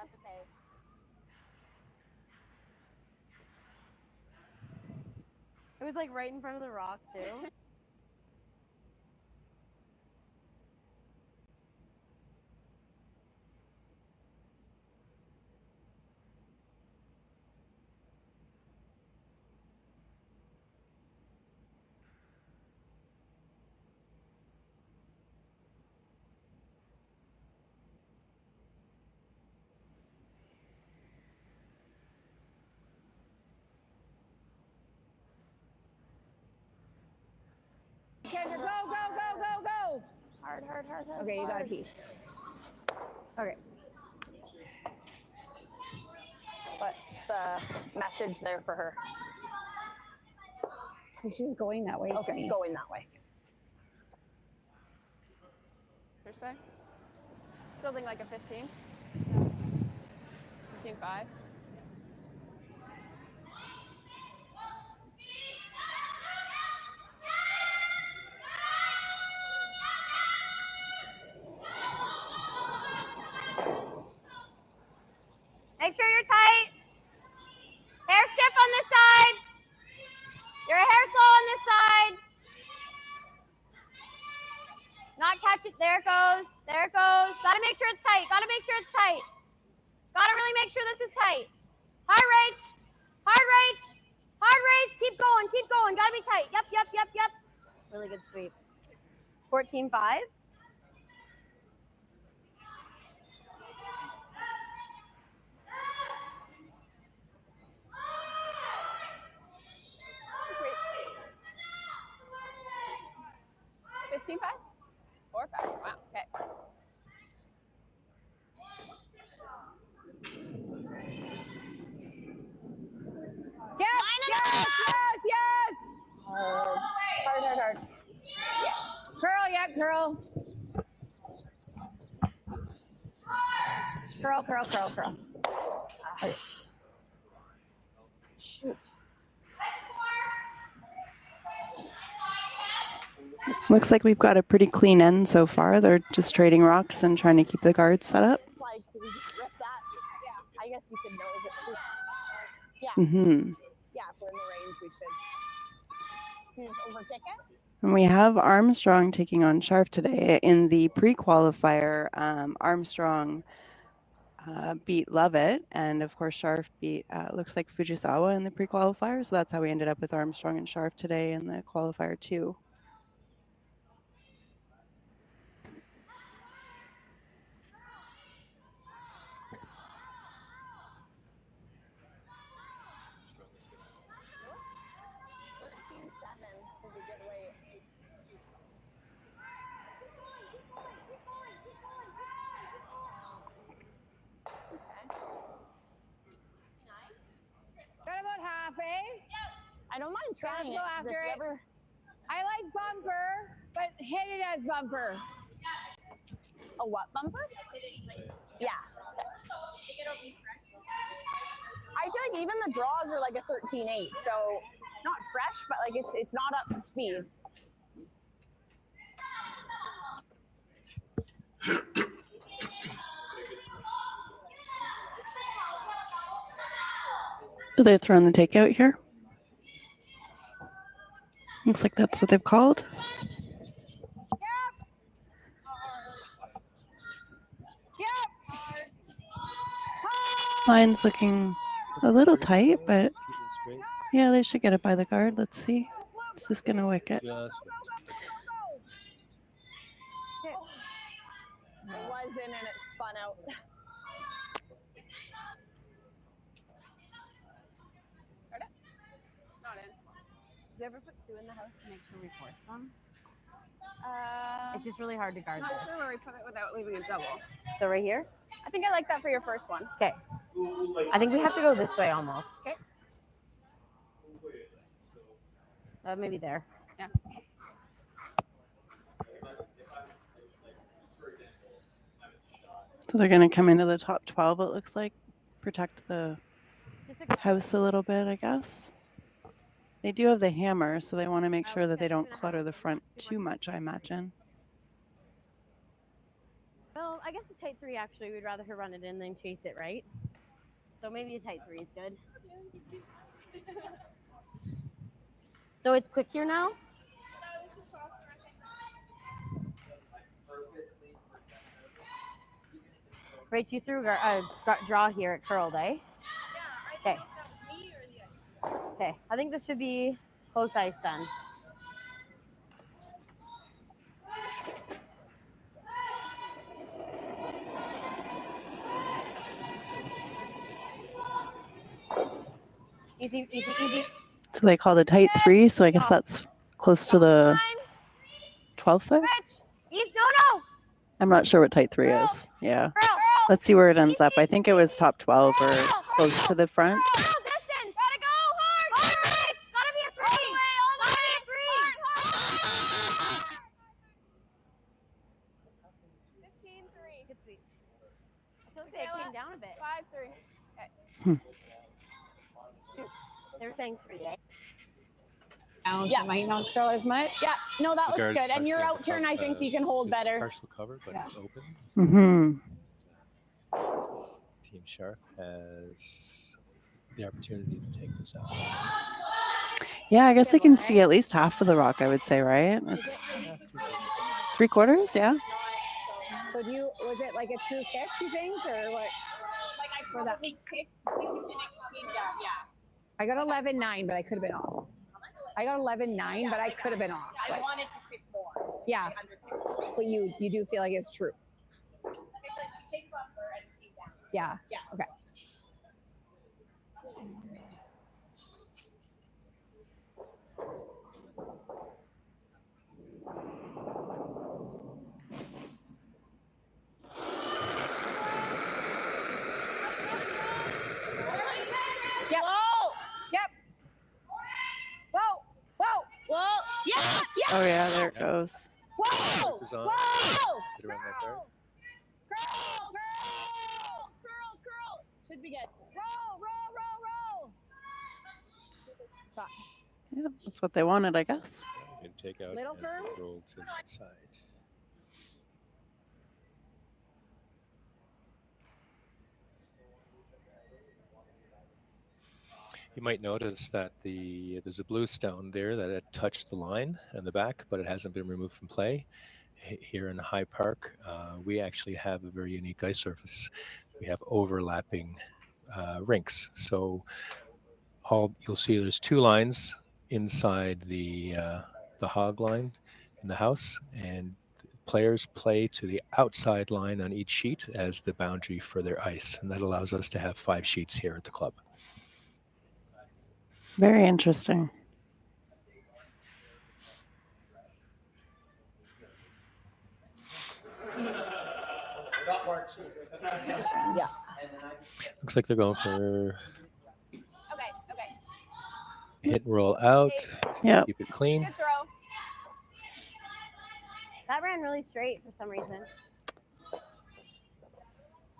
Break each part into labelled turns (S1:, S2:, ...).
S1: That's okay. It was like right in front of the rock too.
S2: Kendra, go.
S1: Hard.
S2: Okay, you got a piece. Okay.
S1: What's the message there for her?
S2: She's going that way.
S1: Okay, going that way.
S3: Per se. Still think like a 15. 15.5.
S1: Make sure you're tight. Hair stiff on this side. Your hair slow on this side. Not catch it. There it goes. Gotta make sure it's tight. Gotta really make sure this is tight. Hard reach. Keep going. Gotta be tight. Yep. Really good sweep. 14.5.
S3: Sweet. 15.5? 4 5. Wow. Okay.
S2: Yes.
S1: Hard.
S2: Curl. Curl.
S1: Shoot.
S4: Looks like we've got a pretty clean end so far. They're just trading rocks and trying to keep the guards set up.
S1: Like, did we just rip that? Yeah. I guess you could know that. Yeah.
S4: Mm-hmm.
S1: Yeah, if we're in the range, we should just overkick it.
S4: And we have Armstrong taking on Scharf today. In the pre-qualifier, Armstrong beat Lovett, and of course Scharf beat, looks like Fujisawa in the pre-qualifier, so that's how we ended up with Armstrong and Scharf today in the qualifier 2.
S2: Got about half, eh?
S1: I don't mind trying
S2: Go after it. I like bumper, but hit it as bumper.
S1: A what bumper? Yeah. I feel like even the draws are like a 13.8, so not fresh, but like it's not up to speed.
S4: They're throwing the takeout here. Looks like that's what they've called. Line's looking a little tight, but yeah, they should get it by the guard. Let's see. Is this going to wicket?
S1: It was in and it spun out.
S3: Not in.
S1: Do you ever put 2 in the house to make sure we force them?
S3: It's
S1: just really hard to guard
S3: not
S1: this.
S3: sure where we put it without leaving a double.
S1: So right here?
S3: I think I like that for your first one.
S1: Okay. I think we have to go this way almost.
S3: Okay.
S1: Maybe there.
S3: Yeah.
S4: So they're going to come into the top 12, it looks like. Protect the house a little bit, I guess. They do have the hammer, so they want to make sure that they don't clutter the front too much, I imagine.
S1: Well, I guess a tight 3 actually. We'd rather her run it in than chase it, right? So maybe a tight 3 is good. So it's quick here now? Rach, you threw a draw here at curled, eh? Okay. Okay. I think this should be close ice then. Easy, easy, easy.
S4: So they call the tight 3, so I guess that's close to the 12 foot?
S1: East, no.
S4: I'm not sure what tight 3 is. Yeah. Let's see where it ends up. I think it was top 12 or close to the front.
S1: Distance. Gotta go hard. Rich. Gotta be a 3. Gotta be a 3.
S3: 15-3.
S1: Good sweep. I feel like they came down a bit.
S3: 5-3.
S1: Shoot. They were saying 3, eh?
S2: Yeah, might not curl as much.
S5: Yeah, no, that looks
S6: Guard's
S5: good. And your
S6: partially
S5: out turn, I think you can hold
S6: it's
S5: better.
S6: Partial cover, but it's open.
S4: Mm-hmm.
S6: Team Scharf has the opportunity to take this out.
S4: Yeah, I guess they can see at least half of the rock, I would say, right? It's 3/4, yeah.
S2: So was it like a true kick, you think, or what?
S5: Like I probably kicked and it came down, yeah.
S2: I got 11-9, but I could have been off. I got 11-9, but I could have been off.
S5: I wanted to kick more.
S2: Yeah, but you do feel like it's true.
S5: Kick bumper and it came down.
S2: Yeah.
S5: Yeah.
S2: Okay. Yep.
S5: Whoa!
S2: Yep. Whoa! Whoa!
S5: Whoa! Yes! Yes!
S4: Oh, yeah, there it goes.
S5: Whoa!
S6: Markers on.
S5: Whoa!
S6: Get around that dart.
S5: Curl! Curl! Curl! Curl! Should be good.
S2: Roll! Roll! Roll! Roll! Shot.
S4: Yeah, that's what they wanted, I guess.
S6: You can take out
S2: Little
S6: and
S2: firm?
S6: roll to the side. You might notice that there's a blue stone there that had touched the line and the back, but it hasn't been removed from play. Here in High Park, we actually have a very unique ice surface. We have overlapping rinks. So you'll see there's 2 lines inside the hog line in the house, and players play to the outside line on each sheet as the boundary for their ice, and that allows us to have 5 sheets here at the club.
S4: Very interesting.
S5: Yeah.
S6: Looks like they're going for
S3: Okay.
S6: hit and roll out.
S4: Yep.
S6: Keep it clean.
S3: Good throw.
S1: That ran really straight for some reason.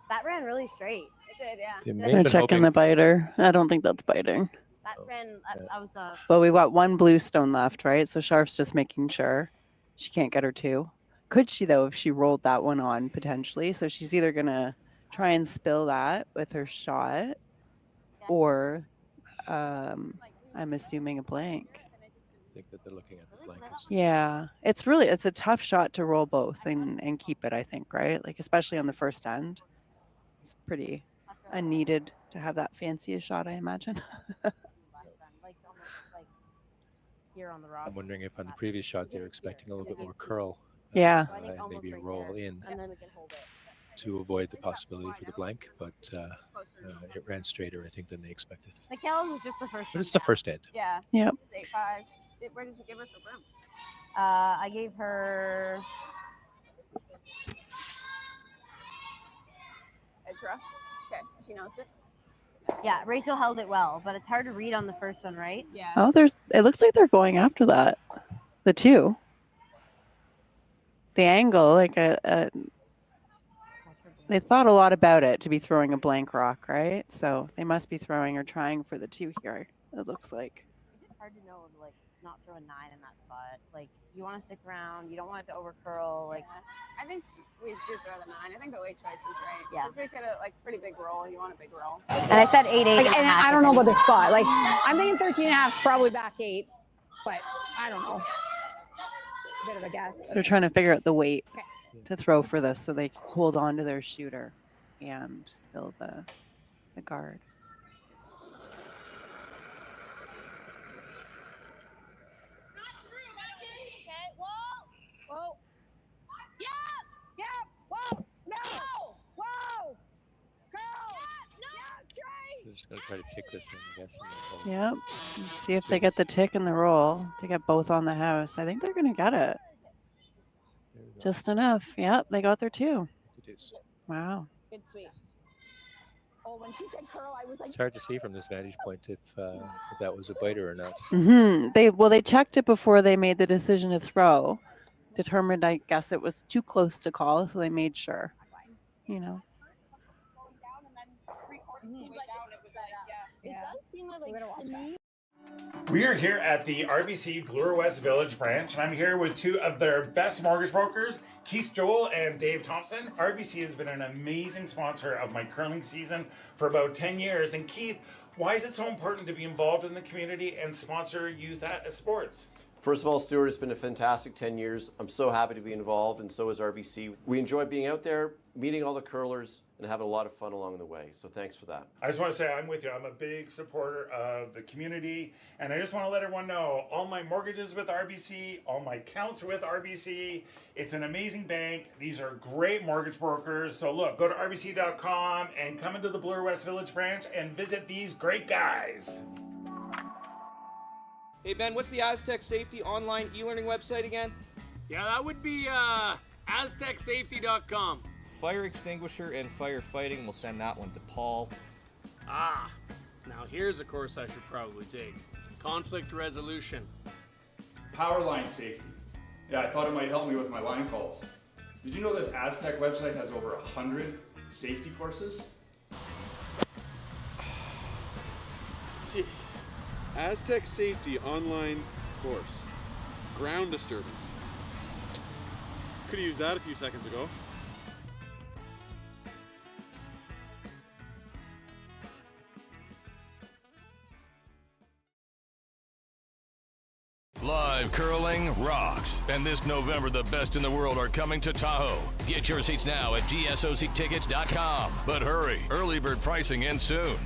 S1: That ran really straight.
S3: It did, yeah.
S6: They may
S4: They're
S6: have been
S4: checking
S6: hoping-
S4: the biter. I don't think that's biting.
S1: That ran, I was
S4: But we've got 1 blue stone left, right? So Scharf's just making sure she can't get her 2. Could she, though, if she rolled that one on, potentially? So she's either going to try and spill that with her shot, or I'm assuming a blank.
S6: I think that they're looking at the blankets.
S4: Yeah, it's a tough shot to roll both and keep it, I think, right? Like, especially on the first end. It's pretty unneeded to have that fanciest shot, I imagine.
S1: like almost like here on the rock.
S6: I'm wondering if on the previous shot they were expecting a little bit more curl.
S4: Yeah.
S1: So I think
S6: And
S1: almost
S6: maybe a
S1: right
S6: roll
S1: there,
S6: in
S1: and then we can hold it.
S6: to avoid the possibility for the blank, but it ran straighter, I think, than they expected.
S1: Mikhail's was just the first
S6: But
S1: one
S6: it's the
S1: down.
S6: first end.
S3: Yeah.
S4: Yep.
S3: It's 8-5. Where did you give her for room?
S1: I gave her
S3: Edge rough. Okay. She nosed it.
S1: yeah. Rachel held it well, but it's hard to read on the first one, right?
S3: Yeah.
S4: Oh, it looks like they're going after that. The 2. The angle, like they thought a lot about it to be throwing a blank rock, right? So they must be throwing or trying for the 2 here, it looks like.
S1: It's just hard to know like not throw a 9 in that spot. Like, you want to stick around. You don't want it to over curl. Like,
S3: I think we should throw the 9. I think the weight choice was right.
S1: Yeah.
S3: Because we could have, like, pretty big roll. You want a big roll.
S1: and I said 8, 8.
S2: Like, and I don't know about the spot. Like, I'm thinking 13 and a half is probably back 8, but I don't know. A bit of a guess.
S4: So they're trying to figure out the weight
S2: Okay.
S4: to throw for this so they hold on to their shooter and spill the guard.
S2: Whoa. Yeah. Whoa. No. Whoa. Girl.
S6: So they're just going to try to tick this in, I guess. And then
S4: Yep. Let's see if they get the tick and the roll. They get both on the house. I think they're going to get it.
S6: there we go.
S4: Just enough. Yep. They got their 2.
S6: The deuce.
S4: Wow.
S5: Good sweep. Oh, when she said curl, I was like,
S6: It's hard to see from this vantage point if that was a biter or not.
S4: They checked it before they made the decision to throw. Determined, I guess, it was too close to call, so they made sure. You know.
S5: slowing down, and then 3/4
S2: Mhm.
S5: way down, it was like,
S2: Yeah.
S5: It does seem like,
S2: We gotta watch
S5: to me,
S7: We are here at the RBC Bloor West Village branch, and I'm here with 2 of their best mortgage brokers, Keith Joel and Dave Thompson. RBC has been an amazing sponsor of my curling season for about 10 years. And Keith, why is it so important to be involved in the community and sponsor youth sports?
S8: First of all, Stuart, it's been a fantastic 10 years. I'm so happy to be involved, and so is RBC. We enjoy being out there, meeting all the curlers, and having a lot of fun along the way. So thanks for that.
S7: I just want to say I'm with you. I'm a big supporter of the community, and I just want to let everyone know all my mortgages with RBC, all my accounts are with RBC. It's an amazing bank. These are great mortgage brokers. So look, go to rbc.com and come into the Bloor West Village branch and visit these great guys.
S9: Hey Ben, what's the Aztec Safety online e-learning website again?
S10: Yeah, that would be aztecsafety.com.
S9: Fire extinguisher and firefighting, we'll send that one to Paul.
S10: Ah, now here's a course I should probably take. Conflict resolution.
S11: Power line safety. Yeah, I thought it might help me with my line calls. Did you know this Aztec website has over 100 safety courses?
S12: Jeez. Aztec Safety online course. Ground disturbance. Could have used that a few seconds ago.
S13: Live curling rocks. And this November, the best in the world are coming to Tahoe. Get your seats now at gsoctickets.com. But hurry, early bird pricing ends soon.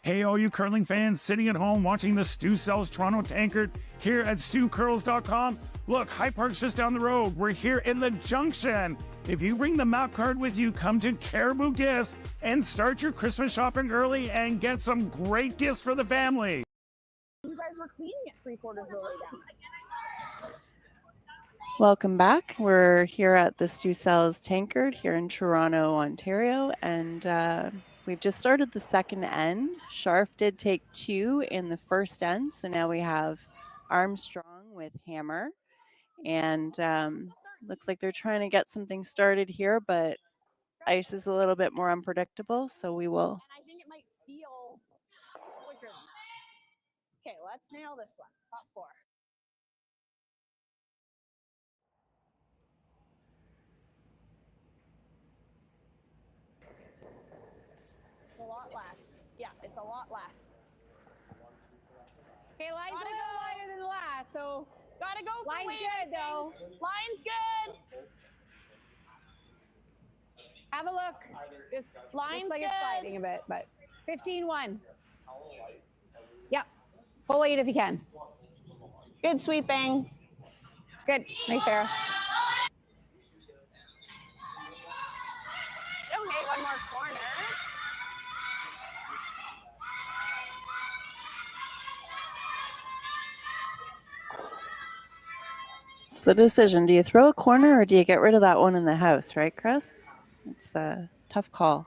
S7: Hey, all you curling fans sitting at home watching the Stu Sells Toronto Tankard here at StuCurls.com. Look, High Park's just down the road. We're here in the Junction. If you bring the map card with you, come to Caribou Gifts and start your Christmas shopping early and get some great gifts for the family.
S5: you guys were cleaning it 3/4 of the way down.
S4: Welcome back. We're here at the Stu Sells Tankard here in Toronto, Ontario, and we've just started the second end. Scharf did take 2 in the first end, so now we have Armstrong with hammer, and looks like they're trying to get something started here, but ice is a little bit more unpredictable, so we will.
S5: And I think it might feel quicker. Okay, let's nail this one. Top 4. It's a lot less. Yeah, it's a lot less.
S2: Okay, line's a little wider than the last, so
S5: Gotta go for
S2: line's
S5: weight,
S2: good though.
S5: Line's good.
S2: Have a look. Just
S5: Line's
S2: looks like
S5: good.
S2: it's sliding a bit, but 15-1. Yep. Full 8 if you can.
S5: Good sweeping.
S2: Good. Nice, Sarah.
S3: Okay, one more corner.
S4: It's the decision. Do you throw a corner or do you get rid of that one in the house, right, Chris? It's a tough call.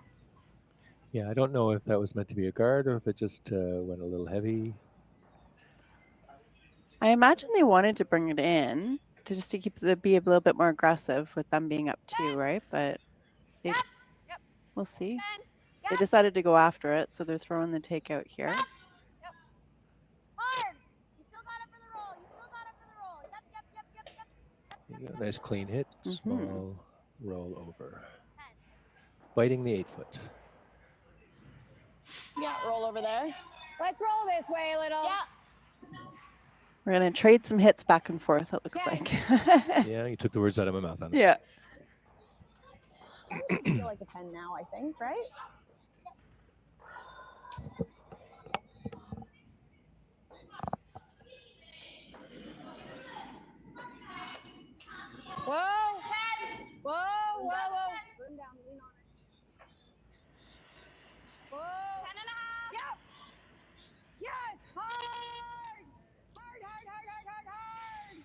S6: Yeah, I don't know if that was meant to be a guard or if it just went a little heavy.
S4: I imagine they wanted to bring it in to just to be a little bit more aggressive with them being up 2, right? But they, we'll see. They decided to go after it, so they're throwing the takeout here.
S5: Hard. You still got it for the
S6: Yeah, nice clean hit, small roll over. Biting the 8-foot.
S5: Yeah, roll over there.
S2: Let's roll this way a little.
S5: Yeah.
S4: We're going to trade some hits back and forth, it looks like.
S6: Yeah, you took the words out of my mouth on it.
S4: Yeah.
S5: I feel like a 10 now, I think, right?
S2: Whoa. Whoa, whoa, whoa.
S5: Burn down, lean on it.
S2: Whoa. 10.5. Yep. Yes. Hard. Hard, hard, hard, hard, hard, hard.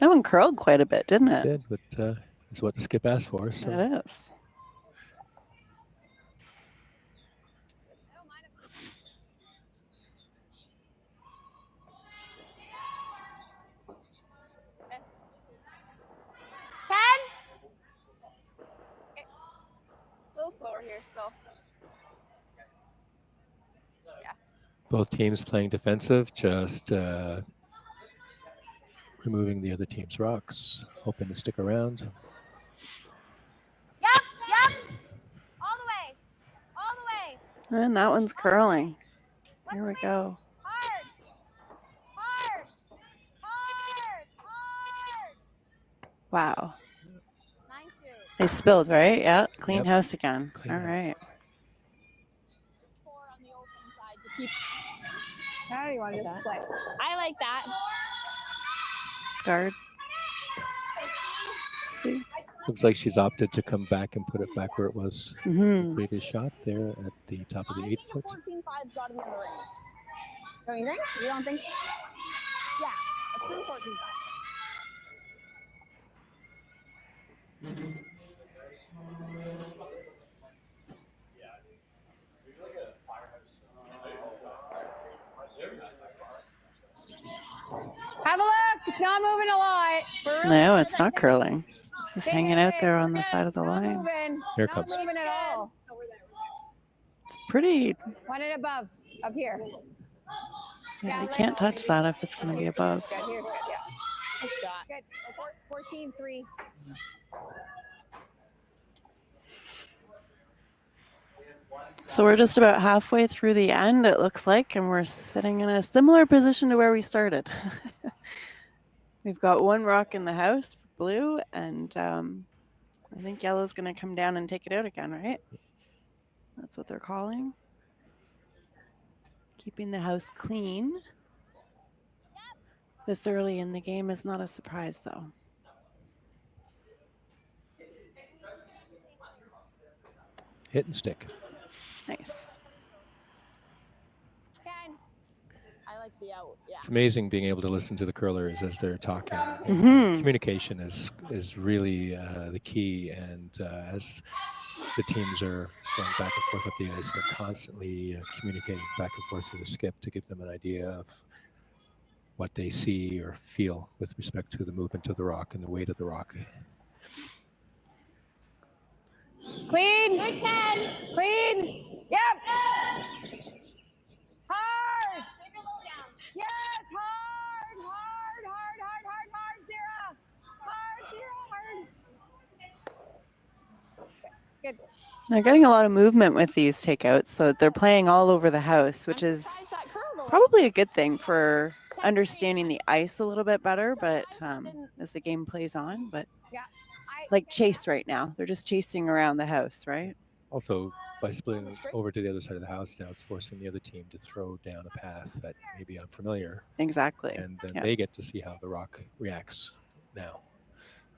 S4: That one curled quite a bit, didn't it?
S6: It did, but it's what the skip asked for. So.
S4: It is.
S3: A little slower here still. Yeah.
S6: Both teams playing defensive, just removing the other team's rocks, hoping to stick around.
S1: Yep. All the way. All the way.
S4: And that one's curling. Here we go.
S1: Hard. Hard. Hard. Hard.
S4: Wow.
S1: 9-2.
S4: They spilled, right? Yeah. Clean
S6: Yep.
S4: house again.
S6: Clean
S4: All
S6: house.
S4: right.
S5: 4 on the open side to keep.
S2: How do you want to just split?
S5: I like that.
S4: Guard. Let's see.
S6: Looks like she's opted to come back and put it back where it was
S4: Mhm.
S6: the previous shot there at the top of the 8-foot.
S5: 14.5's got to be in the range. Don't you think? You don't think? Yeah, a true 14.5.
S2: Have a look. It's not moving a lot.
S4: No, it's not curling. It's just hanging out there on the side of the
S2: Not
S4: line.
S2: moving.
S6: Here it
S2: Not
S6: comes.
S2: moving at all.
S4: It's pretty.
S2: One and above. Up here.
S4: Yeah, you can't touch that if it's going to be above.
S2: Good. Here's good. Yeah.
S5: Good shot.
S2: Good. 14-3.
S4: So we're just about halfway through the end, it looks like, and we're sitting in a similar position to where we started. We've got one rock in the house for blue, and I think yellow's going to come down and take it out again, right? That's what they're calling. Keeping the house clean. This early in the game is not a surprise, though.
S6: Hit and stick.
S4: Nice.
S5: I like the out. Yeah.
S6: It's amazing being able to listen to the curlers as they're talking.
S4: Mhm.
S6: Communication is really the key, and as the teams are going back and forth up the ice, they're constantly communicating back and forth through the skip to give them an idea of what they see or feel with respect to the movement of the rock and the weight of the rock.
S2: Clean. Good 10. Clean. Yep. Hard. Yes. Hard. Hard. Hard. Hard. Hard. Hard. Zero. Hard. Zero. Hard. Good.
S4: They're getting a lot of movement with these takeouts, so they're playing all over the house, which is probably a good thing for understanding the ice a little bit better, but as the game plays on, but like chase right now. They're just chasing around the house, right?
S6: Also, by splitting over to the other side of the house now, it's forcing the other team to throw down a path that may be unfamiliar.
S4: Exactly.
S6: And then
S4: Yeah.
S6: they get to see how the rock reacts now.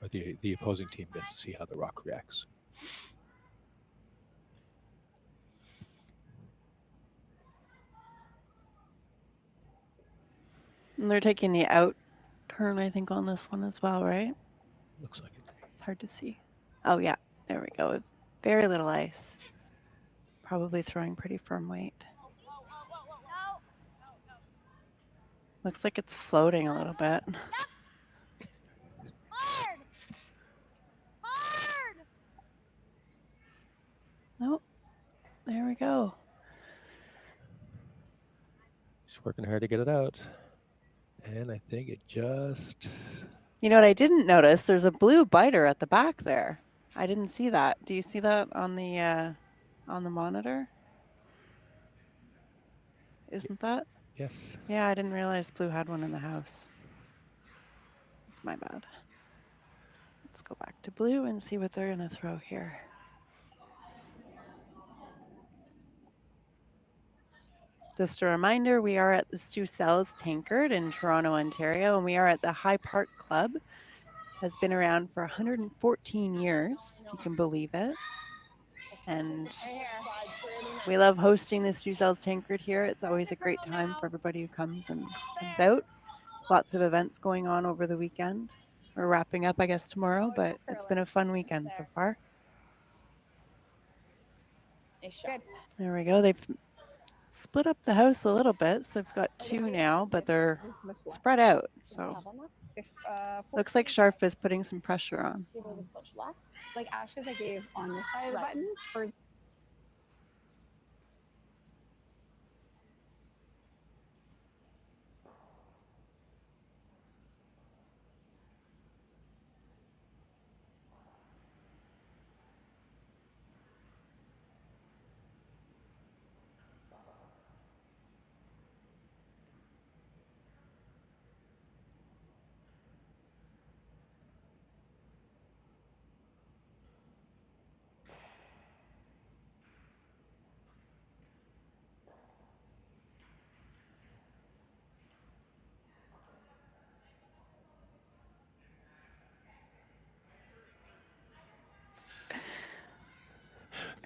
S6: Or the opposing team gets to see how the rock reacts.
S4: And they're taking the out turn, I think, on this one as well, right?
S6: Looks like it.
S4: It's hard to see. Oh, yeah. There we go. Very little ice. Probably throwing pretty firm weight. Looks like it's floating a little bit.
S1: Hard. Hard.
S4: Nope. There we go.
S6: She's working hard to get it out. And I think it just
S4: You know what I didn't notice? There's a blue biter at the back there. I didn't see that. Do you see that on the monitor? Isn't that?
S6: Yes.
S4: Yeah, I didn't realize Blue had one in the house. That's my bad. Let's go back to Blue and see what they're going to throw here. Just a reminder, we are at the Stu Sells Tankard in Toronto, Ontario, and we are at the High Park Club. Has been around for 114 years, if you can believe it. And we love hosting the Stu Sells Tankard here. It's always a great time for everybody who comes out. Lots of events going on over the weekend. We're wrapping up, I guess, tomorrow, but it's been a fun weekend so far.
S5: Good.
S4: There we go. They've split up the house a little bit, so they've got 2 now, but they're spread out. So looks like Scharf is putting some pressure on.
S2: Like Ashes I gave on this side of the button. Or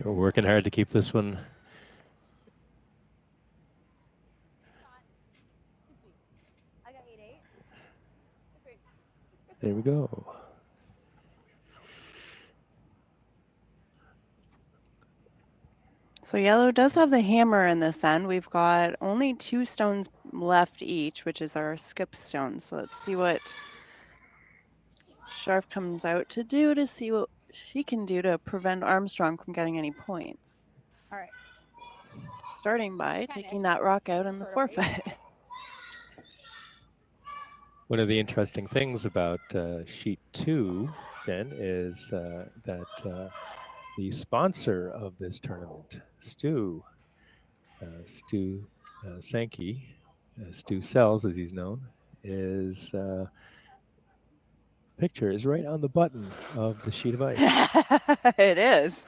S6: We're working hard to keep this one.
S1: I got 8-8.
S6: There we go.
S4: So yellow does have the hammer in this end. We've got only 2 stones left each, which is our skip stone. So let's see what Scharf comes out to do to see what she can do to prevent Armstrong from getting any points.
S2: all right.
S4: Starting by taking that rock out in the forfeit.
S6: One of the interesting things about sheet 2, Jen, is that the sponsor of this tournament, Stu Sankey, Stu Sells as he's known, is picture is right on the button of the sheet of ice.
S4: It is.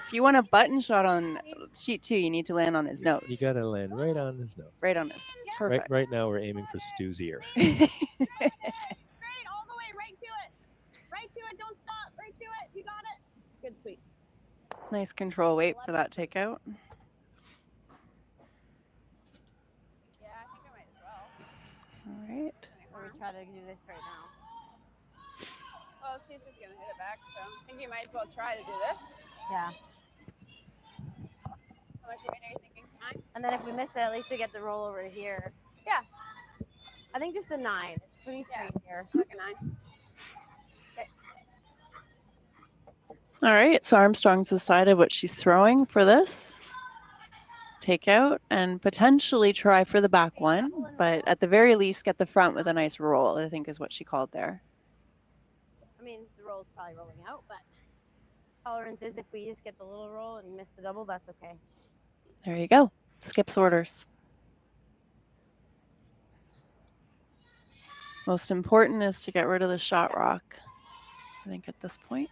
S4: If you want a button shot on sheet 2, you need to land on his nose.
S6: You got to land right on his nose.
S4: Right on his nose. Perfect.
S6: Right now we're aiming for Stu's ear.
S5: Great, all the way, right to it. Right to it, don't stop, right to it. You got it. Good, sweet.
S4: Nice control weight for that takeout.
S3: Yeah, I think I might as well.
S4: All right.
S1: Or we try to do this right now.
S3: Well, she's just going to hit it back, so I think you might as well try to do this.
S1: Yeah.
S3: How much weight are you thinking? 9?
S1: And then if we miss it, at least we get the roll over here.
S3: Yeah.
S1: I think just a 9. Pretty straight here.
S3: Like a 9. Okay.
S4: All right, so Armstrong's decided what she's throwing for this. Take out and potentially try for the back one, but at the very least get the front with a nice roll, I think is what she called there.
S1: I mean, the roll's probably rolling out, but tolerance is if we just get the little roll and miss the double, that's okay.
S4: There you go. Skips orders. Most important is to get rid of the shot rock, I think, at this point.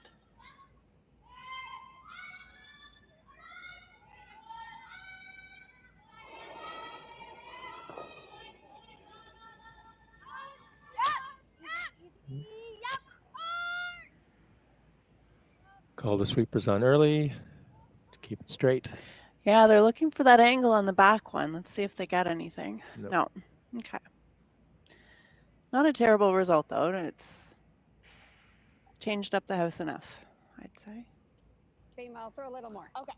S6: Call the sweepers on early to keep it straight.
S4: Yeah, they're looking for that angle on the back one. Let's see if they get anything.
S6: Nope.
S4: No. Okay. Not a terrible result, though. It's changed up the house enough, I'd say.
S2: Okay, I'll throw a little more.
S5: Okay.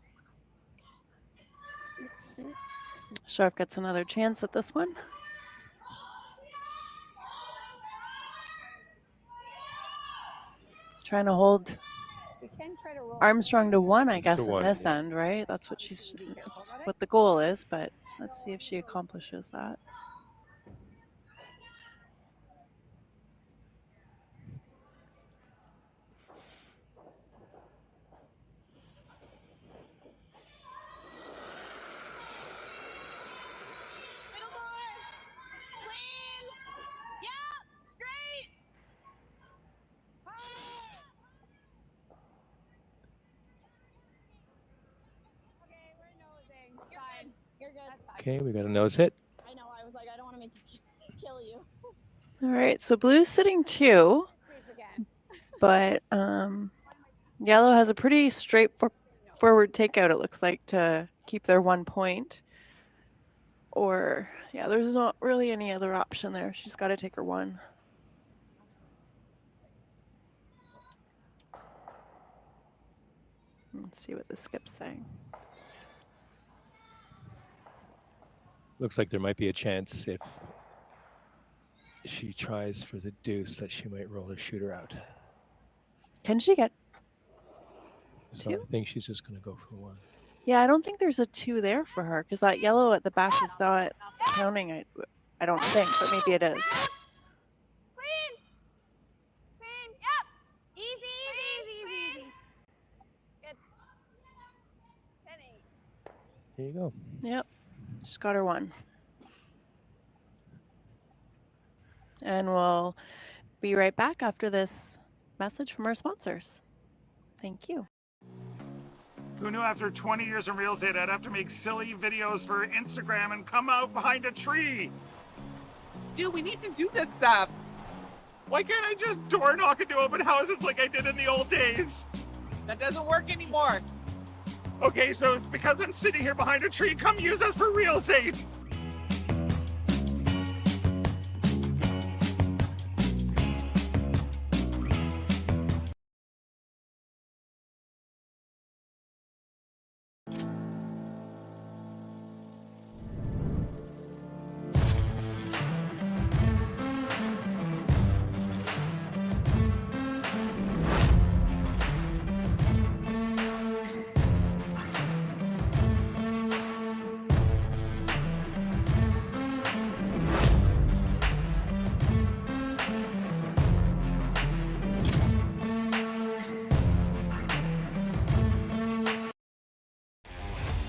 S4: Scharf gets another chance at this one. Trying to hold
S2: We can try to roll
S4: Armstrong to 1, I guess,
S6: to
S4: in
S6: 1,
S4: this
S6: yeah.
S4: end, right? That's what that's what the goal is, but let's see if she accomplishes that.
S6: Okay, we got a nose hit.
S5: I know. I was like, I don't want to make you kill you.
S4: All right, so blue's sitting 2, but yellow has a pretty straightforward takeout, it looks like, to keep their 1 point. Or, yeah, there's not really any other option there. She's got to take her 1. Let's see what the skip's saying.
S6: Looks like there might be a chance if she tries for the deuce that she might roll a shooter out.
S4: Can she get
S6: So
S4: 2?
S6: I think she's just going to go for 1.
S4: Yeah, I don't think there's a 2 there for her because that yellow at the back is not counting. I don't think, but maybe it is.
S5: Clean. Clean. Yep. Easy, easy, easy, easy.
S3: Good. 10-8.
S6: There you go.
S4: Yep, she's got her 1. And we'll be right back after this message from our sponsors. Thank you.
S7: Who knew after 20 years in real estate I'd have to make silly videos for Instagram and come out behind a tree?
S14: Stu, we need to do this stuff.
S7: Why can't I just door knock into open houses like I did in the old days?
S14: That doesn't work anymore.
S7: Okay, so it's because I'm sitting here behind a tree. Come use us for real estate.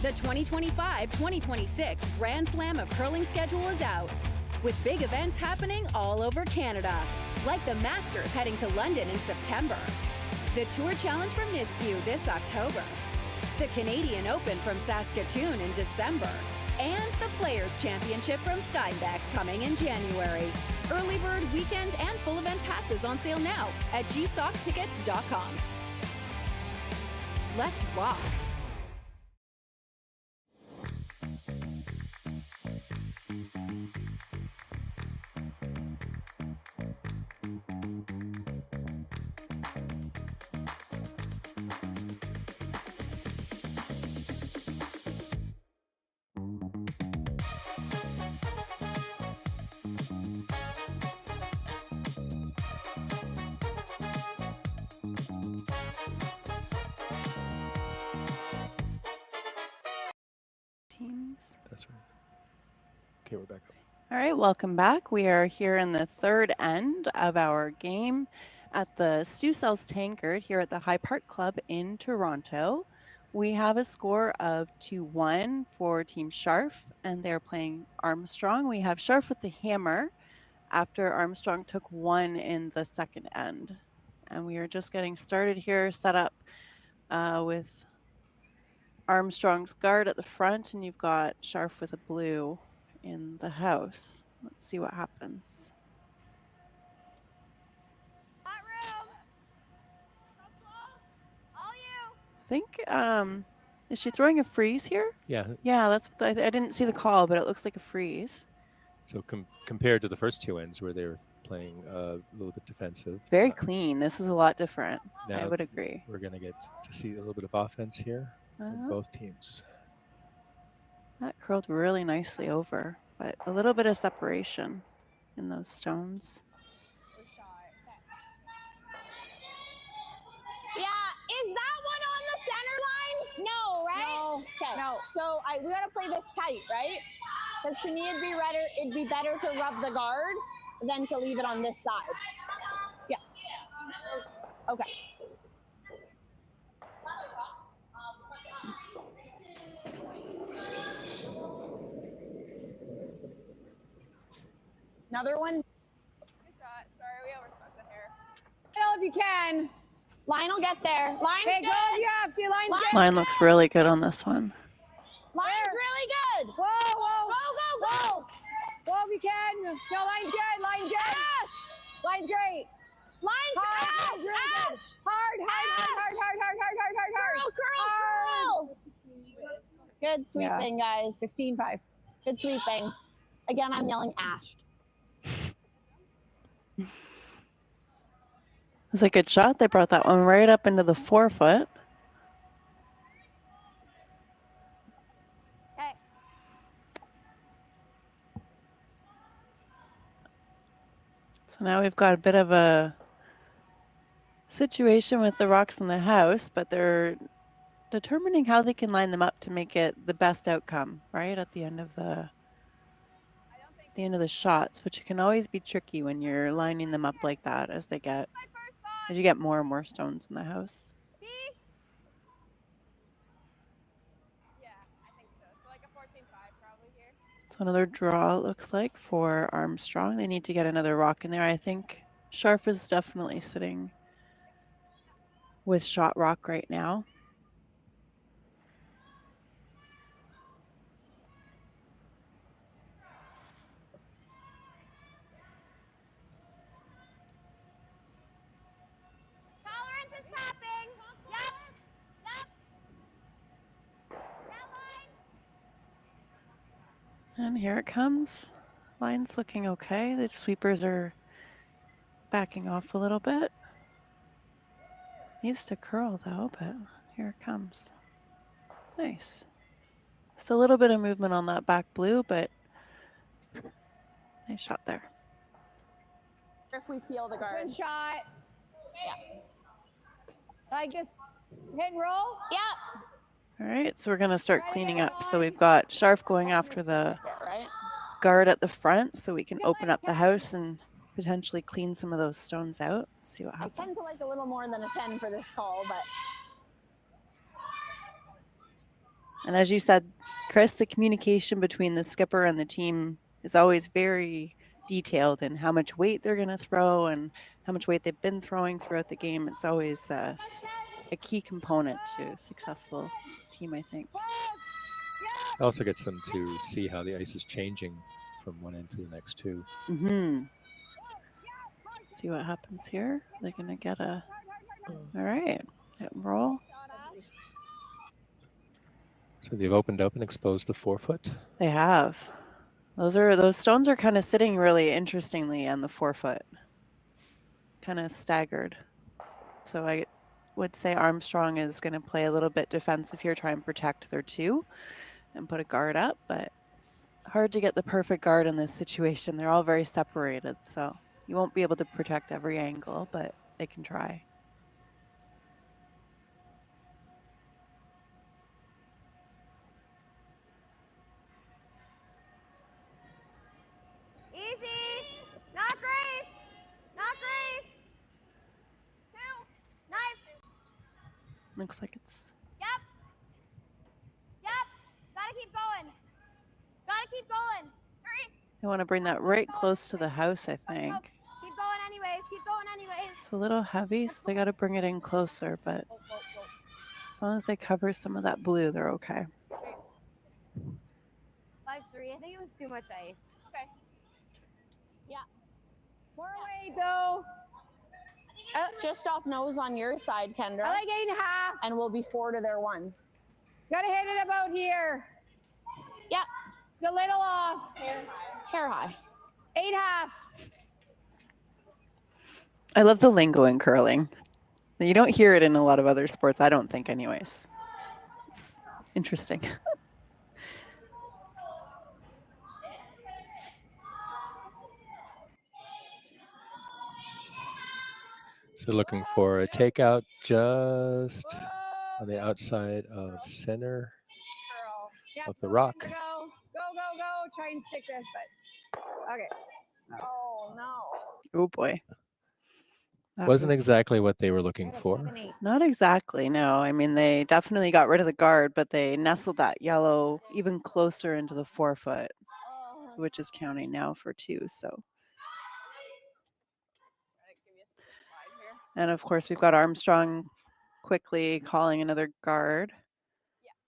S15: The 2025-2026 Grand Slam of Curling schedule is out, with big events happening all over Canada, like the Masters heading to London in September, the Tour Challenge from Nisku this October, the Canadian Open from Saskatoon in December, and the Players' Championship from Steinbeck coming in January. Early bird weekend and full event passes on sale now at gsocktickets.com. Let's rock.
S6: That's right. Okay, we're back up.
S4: All right, welcome back. We are here in the third end of our game at the Stu Sells Tankard here at the High Park Club in Toronto. We have a score of 2-1 for Team Scharf, and they're playing Armstrong. We have Scharf with the hammer after Armstrong took 1 in the second end. And we are just getting started here, set up with Armstrong's guard at the front, and you've got Scharf with a blue in the house. Let's see what happens.
S5: Hot room. All you.
S4: I think, is she throwing a freeze here?
S6: Yeah.
S4: Yeah, that's what I didn't see the call, but it looks like a freeze.
S6: So compared to the first 2 ends where they were playing a little bit defensive.
S4: Very clean. This is a lot different. I
S6: Now
S4: would agree.
S6: We're going to get to see a little bit of offense here from both teams.
S4: That curled really nicely over, but a little bit of separation in those stones.
S5: Yeah, is that one on the center line? No, right?
S3: No.
S5: Okay.
S3: No.
S5: So we gotta play this tight, right? Because to me, it'd be better to rub the guard than to leave it on this side. Yeah. Okay. Another one.
S3: Good shot. Sorry, we overswept the hair.
S2: If you can.
S5: Line will get there. Line's
S2: Okay,
S5: good.
S2: go if you have to. Line's good.
S4: Line looks really good on this one.
S5: Line's really good.
S2: Whoa, whoa. you can. No, line's good. Line's good. Line's great.
S5: Line's
S2: hard.
S5: Ash.
S2: Hard.
S5: Curl. Good sweeping, guys.
S2: 15-5.
S5: Good sweeping. Again, I'm yelling Ash.
S4: It's a good shot. They brought that one right up into the 4-foot.
S1: Okay.
S4: So now we've got a bit of a situation with the rocks in the house, but they're determining how they can line them up to make it the best outcome, right? At the end of the shots, which can always be tricky when you're lining them up like that as you get more and more stones in the house.
S3: Yeah, I think so. So like a 14-5 probably here.
S4: So another draw, it looks like, for Armstrong. They need to get another rock in there. I think Scharf is definitely sitting with shot rock right now.
S1: Tolerance is tapping. Yep.
S4: And here it comes. Line's looking okay. The sweepers are backing off a little bit. Needs to curl though, but here it comes. Nice. Just a little bit of movement on that back blue, but nice shot there.
S5: If we peel the guard.
S2: Good shot.
S5: Yeah.
S2: Like just hit and roll.
S5: Yeah.
S4: All right, so we're going to start cleaning up. So we've got Scharf going after the guard at the front so we can open up the house and potentially clean some of those stones out. Let's see what happens.
S5: I tend to like a little more than a 10 for this call, but.
S4: And as you said, Chris, the communication between the skipper and the team is always very detailed in how much weight they're going to throw and how much weight they've been throwing throughout the game. It's always a key component to a successful team, I think.
S6: It also gets them to see how the ice is changing from one end to the next too.
S4: Mm-hmm. See what happens here. They're going to get a... All right, hit and roll.
S6: So they've opened up and exposed the 4-foot.
S4: They have. Those stones are kind of sitting really interestingly on the 4-foot. Kind of staggered. So I would say Armstrong is going to play a little bit defensive here, try and protect their 2 and put a guard up, but it's hard to get the perfect guard in this situation. They're all very separated, so you won't be able to protect every angle, but they can try.
S1: Easy. Not Grace. Not Grace. 2. Knife.
S4: Looks like it's...
S1: Yep. Gotta keep going. Gotta keep going. 3.
S4: They want to bring that right close to the house, I think.
S1: Keep going anyways. Keep going anyways.
S4: It's a little heavy, so they got to bring it in closer, but as long as they cover some of that blue, they're okay.
S1: 5-3. I think it was too much ice.
S3: Okay.
S5: Yeah.
S2: More weight though.
S5: Just off nose on your side, Kendra.
S2: I like 8.5.
S5: And we'll be 4 to their 1.
S2: Gotta hit it about here.
S5: Yeah.
S2: It's a little off.
S5: Hair high.
S2: 8.5.
S4: I love the lingo in curling. You don't hear it in a lot of other sports, I don't think anyways. It's interesting.
S6: So looking for a takeout just on the outside of center of the rock.
S2: Go. Try and stick this, but okay.
S5: Oh no.
S4: Oh boy. That
S6: Wasn't
S4: was
S6: exactly what they were looking for.
S4: Not exactly, no. I mean, they definitely got rid of the guard, but they nestled that yellow even closer into the 4-foot, which is counting now for 2, so. And of course, we've got Armstrong quickly calling another guard.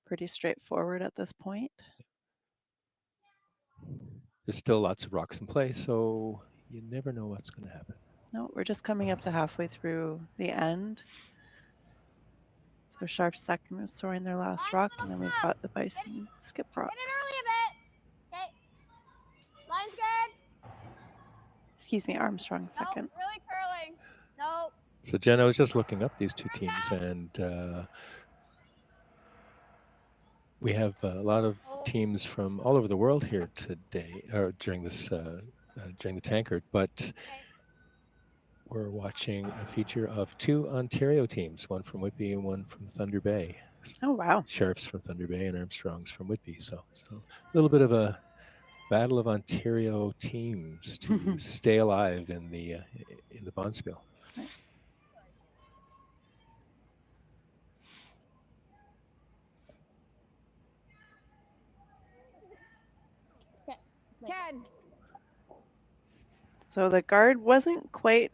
S4: Pretty straightforward at this point.
S6: there's still lots of rocks in play, so you never know what's going to happen.
S4: No, we're just coming up to halfway through the end. So Scharf's second is throwing their last rock, and then we've got the Bison skip rock.
S5: Hit it early a bit. Okay. Line's good.
S4: Excuse me, Armstrong second.
S3: Really curling.
S5: Nope.
S6: So Jen, I was just looking up these two teams, and we have a lot of teams from all over the world here today, or during this during the Tankard, but we're watching a feature of two Ontario teams, one from Whitby and one from Thunder Bay.
S4: Oh, wow.
S6: Scharf's from Thunder Bay and Armstrong's from Whitby. So it's a little bit of a battle of Ontario teams to stay alive in the Bonspiel.
S4: Nice.
S2: Ted.
S4: So the guard wasn't quite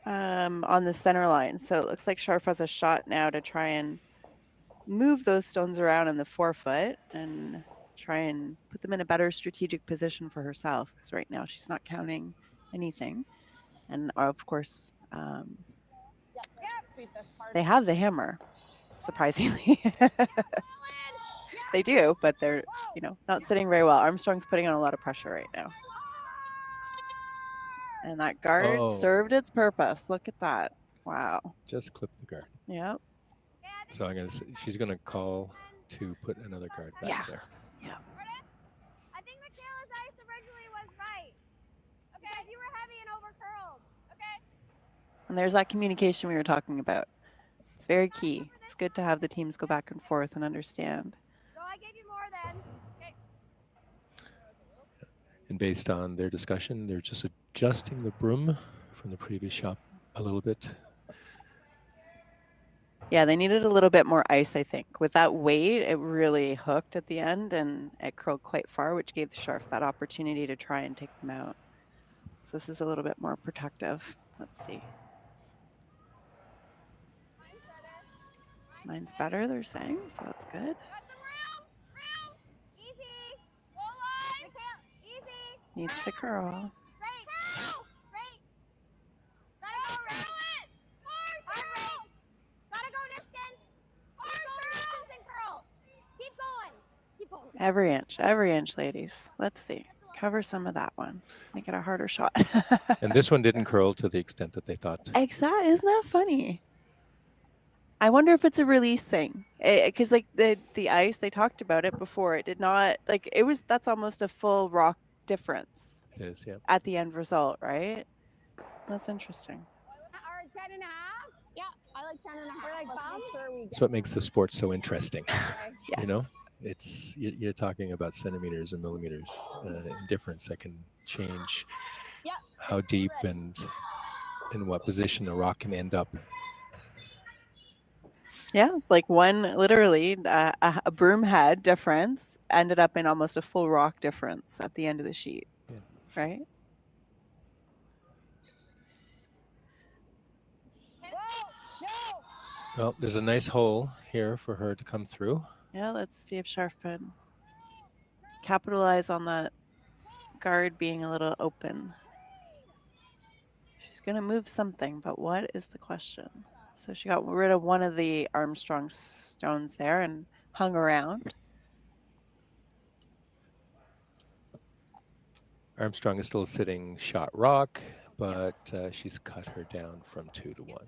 S4: on the center line. So it looks like Scharf has a shot now to try and move those stones around in the 4-foot and try and put them in a better strategic position for herself. Because right now she's not counting anything. And of course, they have the hammer, surprisingly. They do, but they're, not sitting very well. Armstrong's putting on a lot of pressure right now. And that guard served its purpose. Look at that. Wow.
S6: Just clip the guard.
S4: Yep.
S6: So she's going to call to put another guard back there.
S4: Yeah.
S5: I think Michaela's ice originally was right. Okay. Because you were heavy and over curled. Okay.
S4: And there's that communication we were talking about. It's very key. It's good to have the teams go back and forth and understand.
S5: So I gave you more then. Okay.
S6: And based on their discussion, they're just adjusting the broom from the previous shot a little bit.
S4: Yeah, they needed a little bit more ice, I think. With that weight, it really hooked at the end and it curled quite far, which gave the Scharf that opportunity to try and take them out. So this is a little bit more protective. Let's see. Mine's better, they're saying, so that's good. Needs to curl. Every inch, ladies. Let's see. Cover some of that one. Make it a harder shot.
S6: And this one didn't curl to the extent that they thought.
S4: Exactly. Isn't that funny? I wonder if it's a release thing. Because like the ice, they talked about it before. It did not, like, that's almost a full rock difference.
S6: It is, yeah.
S4: At the end result, right? That's interesting.
S2: Or 10 and a half?
S5: Yeah, I like 10 and a half.
S2: Or like bum?
S6: That's what makes the sport so interesting.
S4: Yes.
S6: You know, you're talking about centimeters and millimeters in difference that can change how deep and in what position a rock can end up.
S4: Yeah, like one literally a broom head difference ended up in almost a full rock difference at the end of the sheet.
S6: Yeah.
S4: Right?
S6: Well, there's a nice hole here for her to come through.
S4: Yeah, let's see if Scharf can capitalize on that guard being a little open. She's going to move something, but what is the question? So she got rid of one of the Armstrong stones there and hung around.
S6: Armstrong is still sitting shot rock, but she's cut her down from 2 to 1.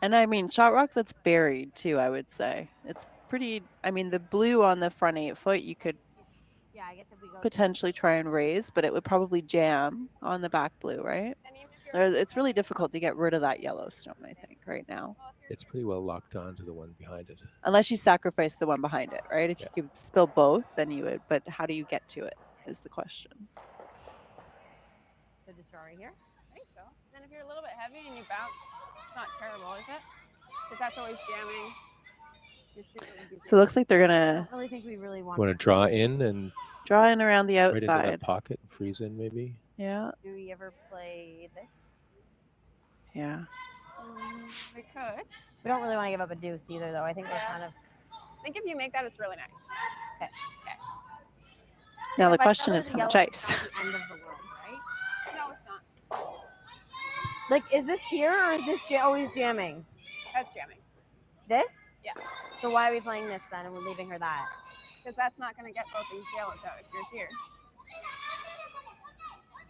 S4: And I mean, shot rock that's buried too, I would say. It's pretty, I mean, the blue on the front 8-foot, you could potentially try and raise, but it would probably jam on the back blue, right? It's really difficult to get rid of that yellow stone, I think, right now.
S6: It's pretty well locked on to the one behind it.
S4: Unless you sacrifice the one behind it, right? If you could spill both, then you would, but how do you get to it is the question.
S1: So just draw right here?
S3: I think so. Then if you're a little bit heavy and you bounce, it's not terrible, is it? Because that's always jamming.
S4: So it looks like they're going
S1: I
S4: to
S1: don't really think we really want
S6: to draw in and
S4: draw in around the
S6: right into
S4: outside.
S6: that pocket and freeze in maybe.
S4: Yeah.
S1: Do we ever play this?
S4: Yeah.
S3: We could.
S1: We don't really want to give up a deuce either, though. I think we're kind of.
S3: I think if you make that, it's really nice.
S1: Okay.
S4: Now the
S1: If I
S4: question
S1: tell her
S4: is
S1: the
S4: how much
S1: yellow,
S4: ice.
S1: it's not the end of the world, right?
S3: No, it's not.
S1: Like, is this here or is this always jamming?
S3: That's jamming.
S1: This?
S3: Yeah.
S1: So why are we playing this then and we're leaving her that?
S3: Because that's not going to get both these yellows out if you're here.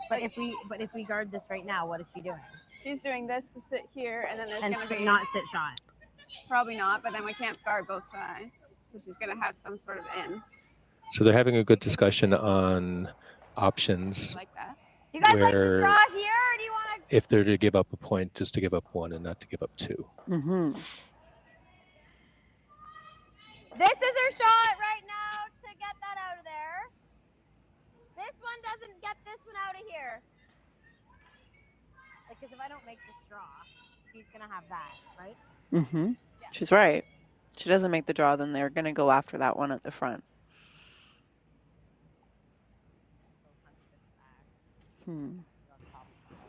S1: But if we guard this right now, what is she doing?
S3: She's doing this to sit here, and then there's
S1: And
S3: going to be
S1: not sit shot.
S3: Probably not, but then we can't guard both sides, so she's going to have some sort of in.
S6: So they're having a good discussion on options.
S3: Like that.
S1: Do you guys like to
S6: where
S1: draw here, or do you want to?
S6: if they're to give up a point, just to give up one and not to give up two.
S4: Mm-hmm.
S1: This is her shot right now to get that out of there. This one doesn't get this one out of here. Like, because if I don't make this draw, she's gonna have that, right?
S4: Mm-hmm. She's right. She doesn't make the draw, then they're going to go after that one at the front.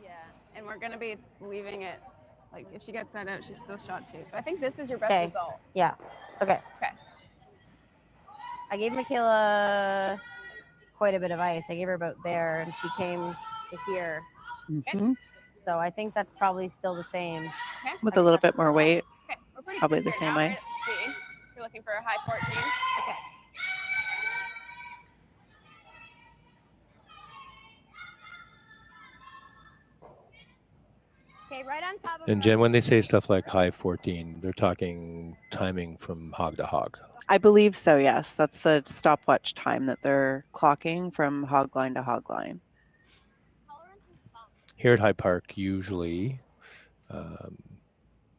S3: Yeah, and we're going to be leaving it, like, if she gets that out, she's still shot two. So I think this is your best
S1: Okay.
S3: result.
S1: Yeah. Okay.
S3: Okay.
S1: I gave Michaela quite a bit of ice. I gave her about there, and she came to here.
S4: Mm-hmm.
S1: So I think that's probably still the same.
S3: Okay.
S4: With a little bit more weight.
S3: Okay, we're pretty
S4: Probably
S3: good
S4: the
S3: here
S4: same
S3: now. We're at
S4: ice.
S3: speed. You're looking for a high 14. Okay.
S1: Okay, right on top of
S6: And Jen, when they say stuff like high 14, they're talking timing from hog to hog.
S4: I believe so, yes. That's the stopwatch time that they're clocking from hog line to hog line.
S6: Here at High Park, usually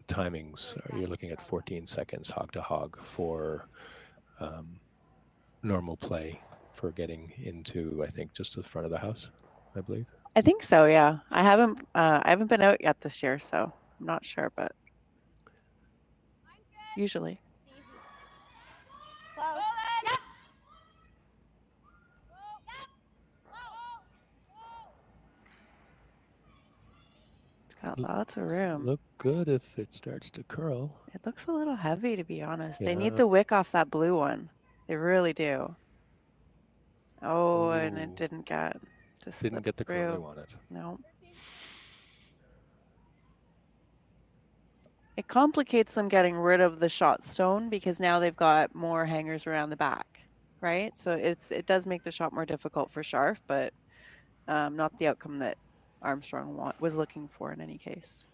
S6: timings, you're looking at 14 seconds hog to hog for normal play for getting into, I think, just the front of the house, I believe.
S4: I think so, yeah. I haven't been out yet this year, so I'm not sure, but usually.
S1: Close. Yep.
S4: It's got lots of room.
S6: Look good if it starts to curl.
S4: It looks a little heavy, to be honest. They
S6: Yeah.
S4: need the wick off that blue one. They really do. Oh, and it
S6: Ooh.
S4: didn't get. Just
S6: Didn't get the curl they
S4: through.
S6: wanted.
S4: No. It complicates them getting rid of the shot stone because now they've got more hangers around the back, right? So it does make the shot more difficult for Scharf, but not the outcome that Armstrong was looking for in any case.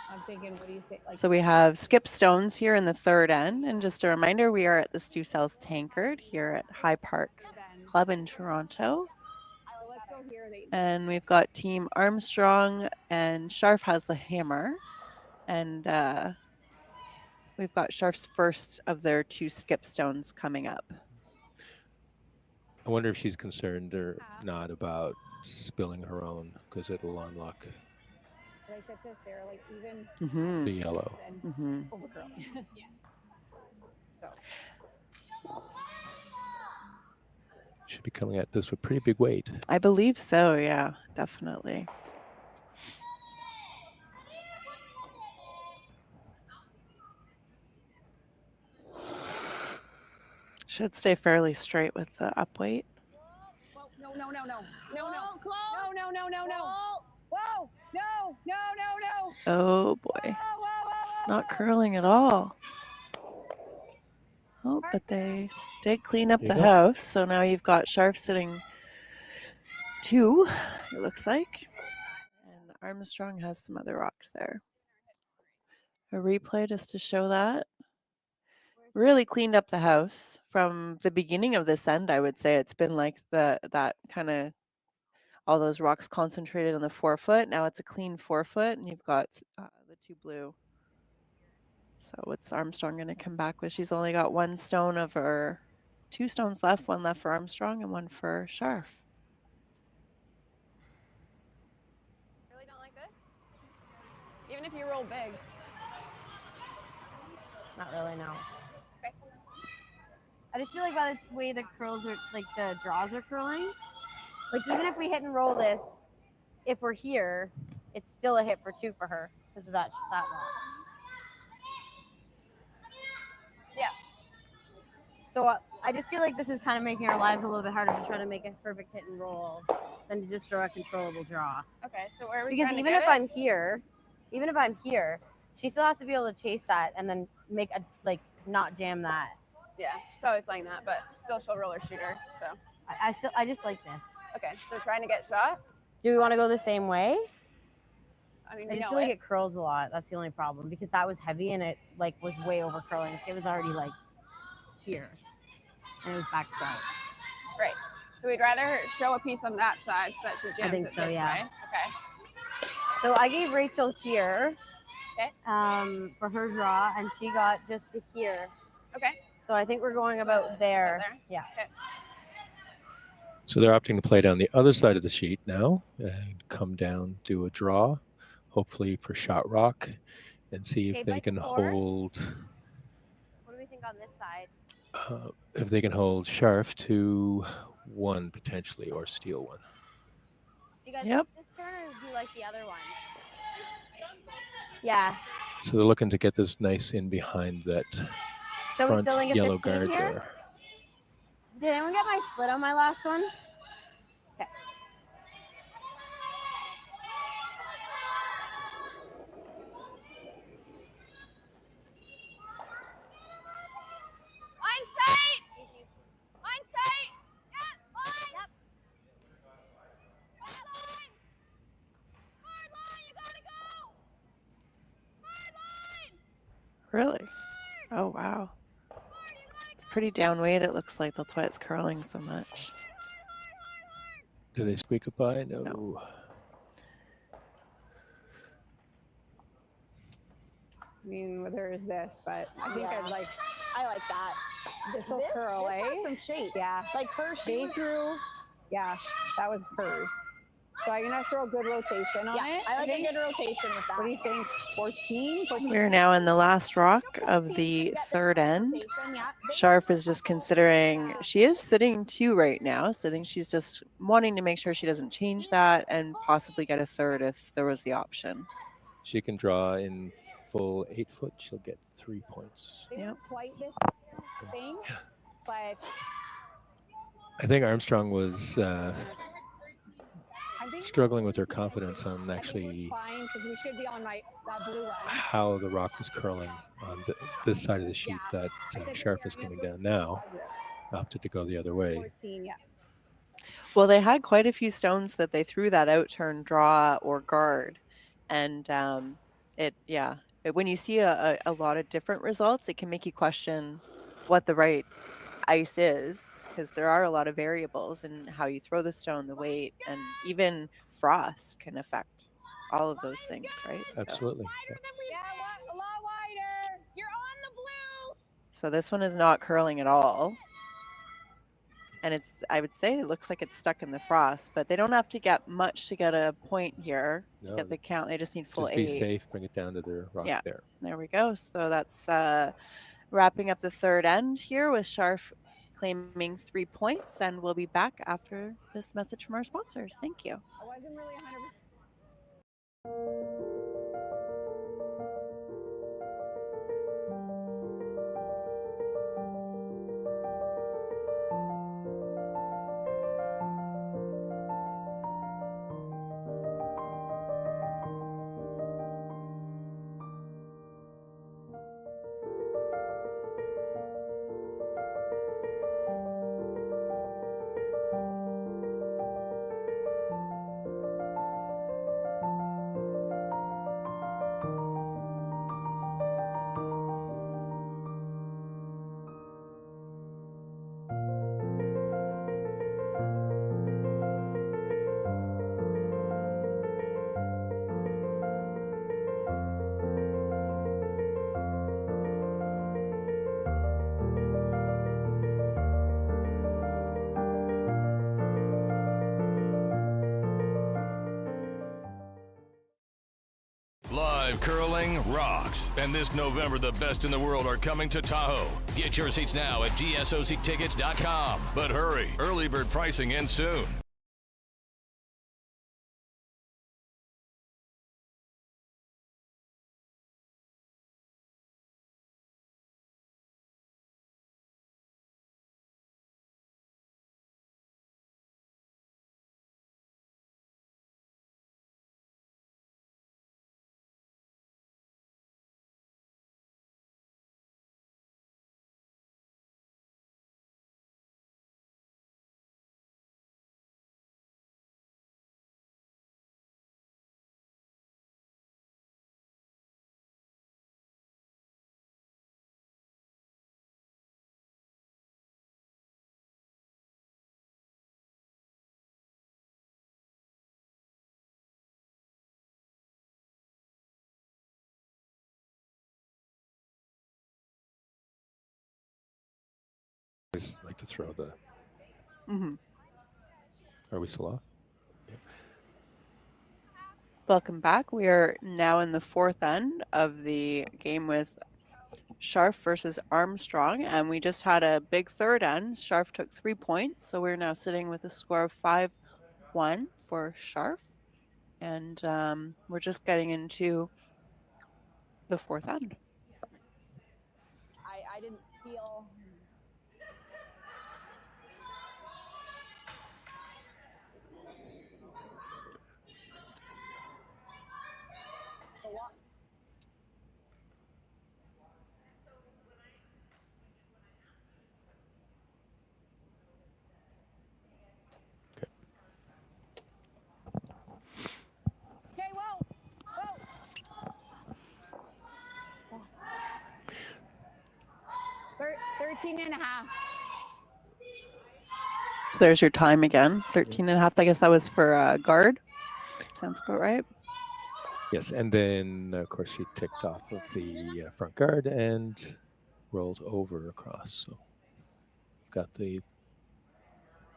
S2: I'm thinking, what do you think? Like,
S4: So we have skip stones here in the third end. And just a reminder, we are at the Stu Sells Tankard here at High Park Club in Toronto.
S2: so let's go here.
S4: And we've got Team Armstrong, and Scharf has the hammer. And we've got Scharf's first of their two skip stones coming up.
S6: I wonder if she's concerned or not about spilling her own because it'll unlock
S2: Like I said, they're like even
S4: Mm-hmm.
S6: the yellow.
S2: and
S4: Mm-hmm.
S2: overcurl. Yeah. So
S6: Should be coming at this with pretty big weight.
S4: I believe so, yeah, definitely. Should stay fairly straight with the up weight.
S2: Whoa, no, no, no, no, no, no,
S5: Close.
S2: no, no, no, no, no. Whoa, no, no, no, no.
S4: Oh boy, it's not curling at all. Oh, but they did clean up
S6: There
S4: the
S6: you go.
S4: house, so now you've got Scharf sitting two, it looks like. And Armstrong has some other rocks there. A replay just to show that. Really cleaned up the house from the beginning of this end, I would say. It's been like that kind of all those rocks concentrated on the 4-foot. Now it's a clean 4-foot, and you've got the two blue. So what's Armstrong going to come back with? She's only got one stone of her, two stones left, one left for Armstrong and one for Scharf.
S3: Really don't like this? Even if you roll big.
S1: Not really, no.
S3: Okay.
S1: I just feel like by the way the curls are, like the draws are curling, like even if we hit and roll this, if we're here, it's still a hit for two for her because of that rock.
S3: Yeah.
S1: So I just feel like this is kind of making our lives a little bit harder to try to make a perfect hit and roll than to just throw a controllable draw.
S3: Okay, so where are we
S1: Because
S3: trying to
S1: even
S3: get
S1: if
S3: it?
S1: I'm here, she still has to be able to chase that and then make a not jam that.
S3: Yeah, she's probably playing that, but still she'll roller shooter. So
S1: I just like this.
S3: okay, so trying to get shot.
S1: Do we want to go the same way?
S3: I mean,
S1: I
S3: we
S1: just
S3: know
S1: feel like
S3: it.
S1: it curls a lot. That's the only problem because that was heavy and it was way over curling. It was already here, and it was back 12.
S3: Right. So we'd rather show a piece on that side so that she jams
S1: think
S3: it
S1: so,
S3: this
S1: yeah.
S3: way. Okay.
S1: So I gave Rachel here,
S3: Okay.
S1: For her draw, and she got just to here.
S3: Okay.
S1: So I think we're going about there. Yeah.
S3: Okay.
S6: So they're opting to play down the other side of the sheet now and come down, do a draw, hopefully for shot rock, and see if
S1: Okay,
S6: they
S1: bite
S6: can
S1: the floor.
S6: hold
S1: What do we think on this side?
S6: if they can hold Scharf to 1 potentially or steal 1.
S1: Do you guys
S4: Yep.
S1: like this turn or do you like the other one? Yeah.
S6: So they're looking to get this nice in behind that
S1: So we
S6: front
S1: still think a
S6: yellow
S1: 15
S6: guard
S1: here?
S6: there.
S1: Did anyone get my split on my last one? Okay.
S3: Line's tight. Line's tight. Yep. Line.
S1: Yep.
S3: Hard line. Hard line. You gotta go. Hard line.
S4: Really? Oh, wow. It's pretty downweight, it looks like. That's why it's curling so much.
S6: Do they squeak it by? No.
S2: I mean, there's this, but I think
S5: Yeah.
S2: I'd like
S5: I like that.
S2: this will curl,
S5: this
S2: eh?
S5: has some shape.
S2: Yeah.
S5: Like her
S2: They
S5: shape.
S2: threw, yeah, that was hers. So I'm gonna throw a good rotation on
S5: Yeah,
S2: it.
S5: I like a
S2: think.
S5: good rotation with that.
S2: What do you think? 14?
S4: We're now in the last rock of the third end. Scharf is just considering, she is sitting 2 right now, so I think she's just wanting to make sure she doesn't change that and possibly get a third if there was the option.
S6: She can draw in full 8 foot. She'll get 3 points.
S2: They weren't quite this thing, but
S6: I think Armstrong was
S2: I think
S6: struggling with her confidence on actually
S2: fine because we should be on that blue one.
S6: how the rock was curling on this side of the sheet that Scharf is coming down now. Opted to go the other way.
S2: 14, yeah.
S4: Well, they had quite a few stones that they threw that out turn, draw, or guard. And when you see a lot of different results, it can make you question what the right ice is, because there are a lot of variables in how you throw the stone, the weight, and even frost can affect all of those things, right?
S6: Absolutely.
S2: Yeah, a lot wider.
S5: You're on the blue.
S4: So this one is not curling at all. And I would say it looks like it's stuck in the frost, but they don't have to get much to get a point here to get the count. They just need full 8.
S6: Just be safe, bring it down to their rock there.
S4: There we go. So that's wrapping up the third end here with Scharf claiming 3 points, and we'll be back after this message from our sponsors. Thank you.
S2: I wasn't really 100%.
S13: Live curling rocks. And this November, the best in the world are coming to Tahoe. Get your seats now at GSOCtickets.com. But hurry, early bird pricing ends soon.
S6: Just like to throw the.
S4: Mm-hmm.
S6: Are we still off?
S4: Welcome back. We are now in the fourth end of the game with Scharf versus Armstrong, and we just had a big third end. Scharf took 3 points, so we're now sitting with a score of 5-1 for Scharf, and we're just getting into the fourth end.
S5: I didn't feel.
S2: Okay, whoa. 13 and a half.
S4: So there's your time again, 13 and a half. I guess that was for guard. Sounds about right.
S6: Yes, and then of course she ticked off of the front guard and rolled over across. So got the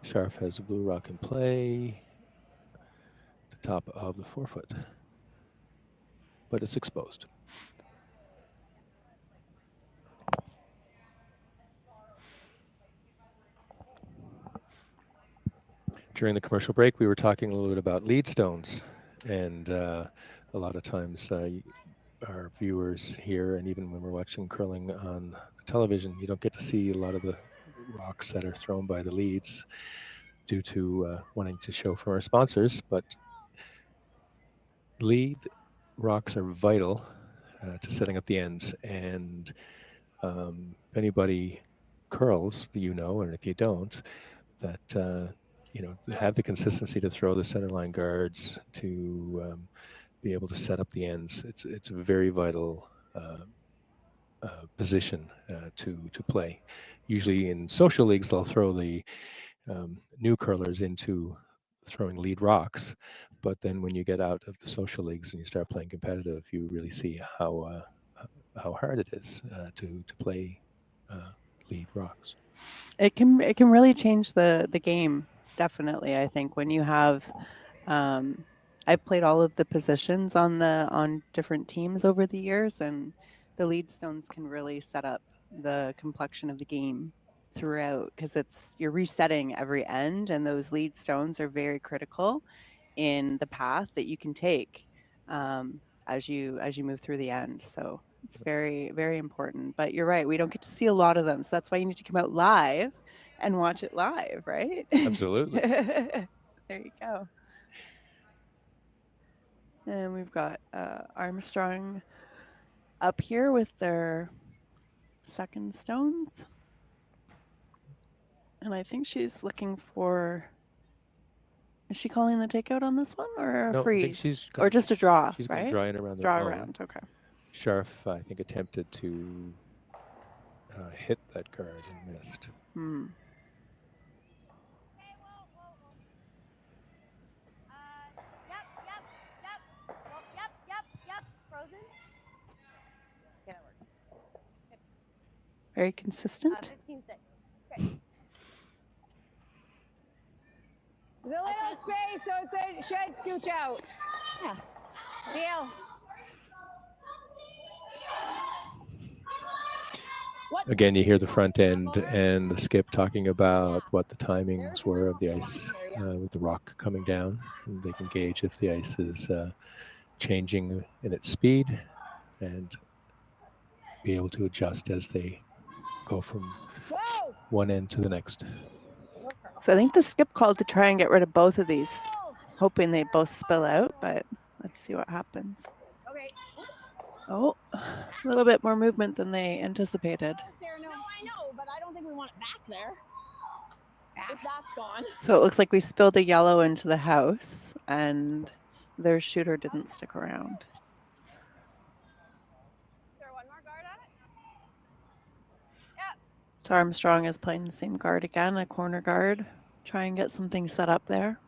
S6: Scharf has a blue rock in play, the top of the forefoot, but it's exposed. During the commercial break, we were talking a little bit about lead stones, and a lot of times our viewers here, and even when we're watching curling on television, you don't get to see a lot of the rocks that are thrown by the leads due to wanting to show from our sponsors, but lead rocks are vital to setting up the ends, and if anybody curls, and if you don't, that have the consistency to throw the center line guards, to be able to set up the ends. It's a very vital position to play. Usually in social leagues, they'll throw the new curlers into throwing lead rocks, but then when you get out of the social leagues and you start playing competitive, you really see how hard it is to play lead rocks.
S4: It can really change the game, definitely. I think when you have I've played all of the positions on different teams over the years, and the lead stones can really set up the complexion of the game throughout, because you're resetting every end, and those lead stones are very critical in the path that you can take as you move through the end. So it's very, very important. But you're right, we don't get to see a lot of them, so that's why you need to come out live and watch it live, right?
S6: Absolutely.
S4: There you go. And we've got Armstrong up here with their second stones. And I think she's looking for, is she calling the takeout on this one, or a
S6: No,
S4: freeze?
S6: I think she's
S4: or just a draw,
S6: she's
S4: right?
S6: going to draw in around the
S4: draw
S6: O.
S4: around, okay.
S6: Scharf, I think, attempted to hit that guard and missed.
S4: Hmm.
S1: Yep. Frozen. Yeah, that works.
S4: Very consistent.
S1: 15-6. Okay.
S2: There's a little space, so it should scooch out. Yeah. Deal.
S6: Again, you hear the front end and the skip talking about what the timings were of the ice with the rock coming down. And they can gauge if the ice is changing in its speed and be able to adjust as they go from one end to the next.
S4: So I think the skip called to try and get rid of both of these, hoping they both spill out, but let's see what happens.
S2: Okay.
S4: Oh, a little bit more movement than they anticipated.
S5: No, I know, but I don't think we want it back there. If that's gone.
S4: So it looks like we spilled a yellow into the house, and their shooter didn't stick around.
S3: Is there one more guard on it? Yep.
S4: So Armstrong is playing the same guard again, a corner guard. Try and get something set up there.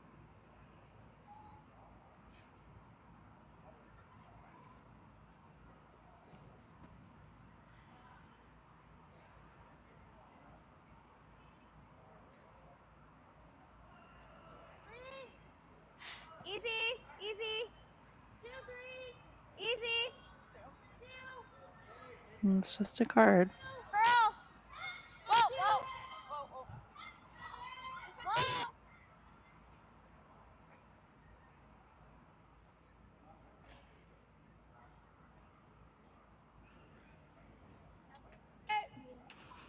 S4: It's just a card.
S1: Girl! Whoa, whoa! Whoa, whoa. Whoa!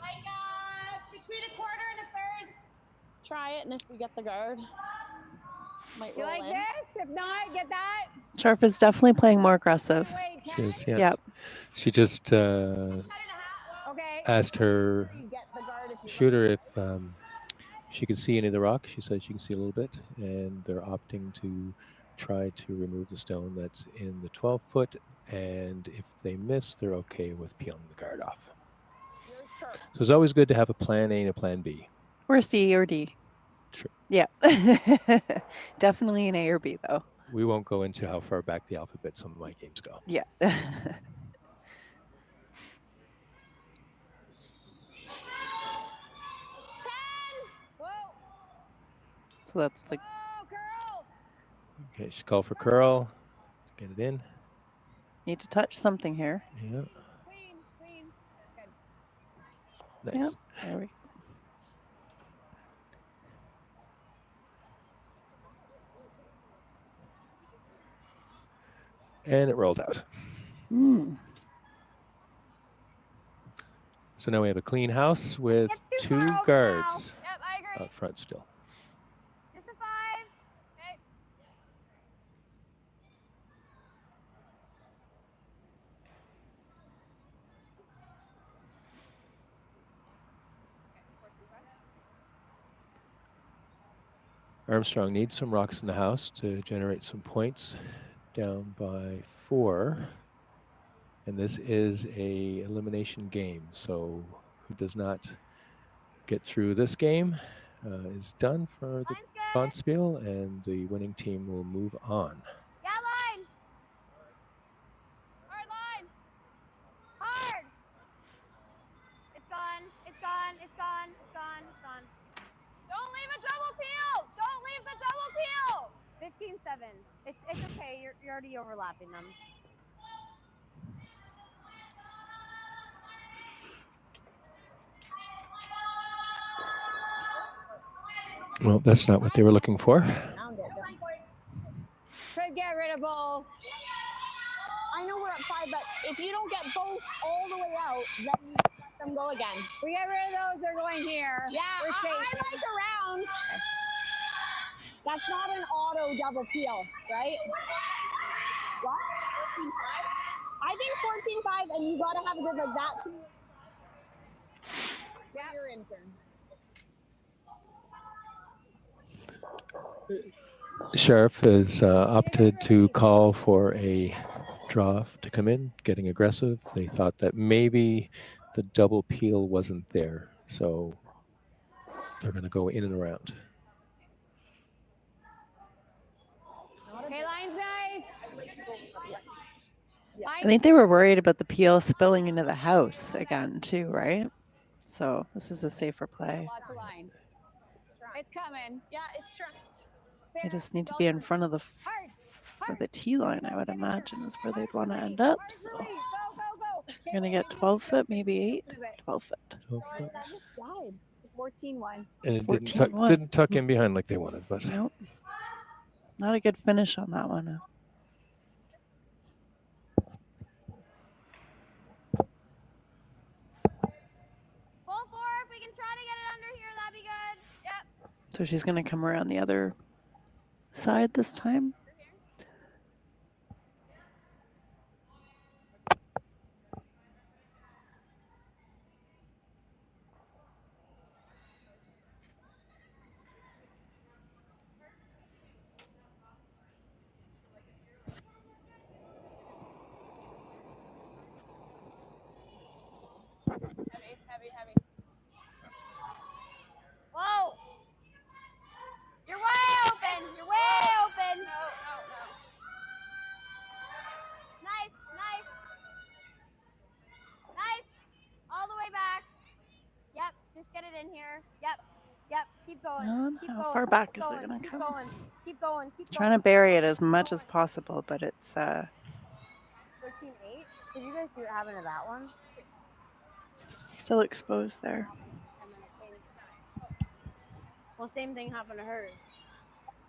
S5: Like between a quarter and a third. Try it, and if we get the guard, might
S2: You
S5: roll
S2: like
S5: in.
S2: this? If not, get that.
S4: Scharf is definitely playing more aggressive.
S6: She is, yeah.
S4: Yep.
S6: She just
S2: Okay.
S6: asked her
S5: You get the guard if you
S6: shooter if she could see any of the rock. She said she can see a little bit, and they're opting to try to remove the stone that's in the 12-foot, and if they miss, they're okay with peeling the guard off. So it's always good to have a plan A and a plan B.
S4: Or C or D.
S6: Sure.
S4: Yeah. Definitely an A or B, though.
S6: We won't go into how far back the alphabet some of my games go.
S4: Yeah. So that's the...
S6: Okay, she called for curl. Get it in.
S4: Need to touch something here.
S6: Yeah.
S2: Clean, clean. Good.
S6: Nice.
S4: Yep. There we go.
S6: And it rolled out.
S4: Mm.
S6: So now we have a clean house with two guards up front still.
S1: Just a 5.
S3: Okay.
S6: Armstrong needs some rocks in the house to generate some points. Down by 4. And this is a elimination game. So who does not get through this game is done for the Bonspiel, and the winning team will move on.
S1: Yeah, line! Hard line! Hard! It's gone. It's gone. It's gone. It's gone. It's gone.
S3: Don't leave a double peel! Don't leave the double peel!
S1: 15-7. It's okay. You're already overlapping them.
S6: Well, that's not what they were looking for.
S2: Could get rid of both.
S5: I know we're at 5, but if you don't get both all the way out, then you let them go again.
S2: We get rid of those, they're going here.
S5: Yeah,
S2: We're
S5: I
S2: chasing.
S5: like a round. That's not an auto double peel, right? What? 14-5? I think 14-5, and you gotta have a good like that too. Yeah. Your intern.
S6: Sheriff has opted to call for a draw to come in, getting aggressive. They thought that maybe the double peel wasn't there, so they're going to go in and around.
S2: Okay, line's nice.
S4: I think they were worried about the peel spilling into the house again, too, right? So this is a safer play.
S2: Lots of line. It's coming.
S5: Yeah, it's trying.
S4: They just need to be in front of the tee line, I would imagine, is where they'd want to end up. So you're going to get 12 foot, maybe 8. 12 foot.
S6: 12 foot.
S2: 14-1.
S6: And it
S4: 14-1.
S6: didn't tuck in behind like they wanted, but
S4: Nope. Not a good finish on that one.
S1: Full 4. If we can try to get it under here, that'd be good. Yep.
S4: So she's going to come around the other side this time.
S3: Heavy.
S1: Whoa! You're way open. You're way open.
S3: No.
S1: Nice. All the way back. Yep. Just get it in here. Yep. Keep going. Keep
S4: How
S1: going.
S4: far back
S1: Keep
S4: is it
S1: going.
S4: going to
S1: Keep
S4: come?
S1: going. Keep going.
S4: Trying to bury it as much as possible, but it's
S1: 13-8. Did you guys see what happened to that one?
S4: Still exposed there.
S1: Well, same thing happened to hers.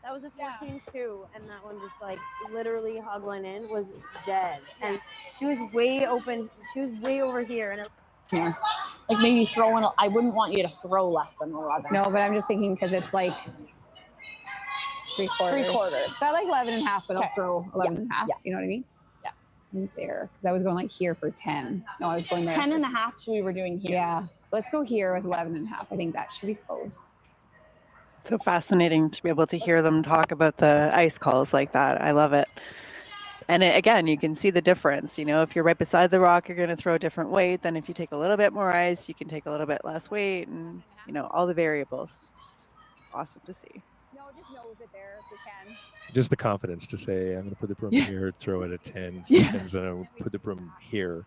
S1: That was a 14-2, and that one just like literally hoggling in was dead. And she was way open. She was way over here, and
S5: Here. Like maybe throwing, I wouldn't want you to throw less than 11.
S2: No, but I'm just thinking because it's like 3/4.
S5: 3/4.
S2: So I like 11 and a half, but
S5: Okay.
S2: I'll throw 11 and a half.
S5: Yeah.
S2: You know what I mean?
S5: Yeah.
S2: Right there. Because I was going like here for 10. No, I was going there.
S5: 10 and a half we were doing here.
S2: Yeah. So let's go here with 11 and a half. I think that should be close.
S4: So fascinating to be able to hear them talk about the ice calls like that. I love it. And again, you can see the difference. You know, if you're right beside the rock, you're going to throw a different weight. Then if you take a little bit more ice, you can take a little bit less weight, and you know, all the variables. It's awesome to see.
S2: No, just nose it there if you can.
S6: Just the confidence to say, I'm going to put the broom here, throw it at 10
S4: Yeah.
S6: seconds, and I'll put the broom here,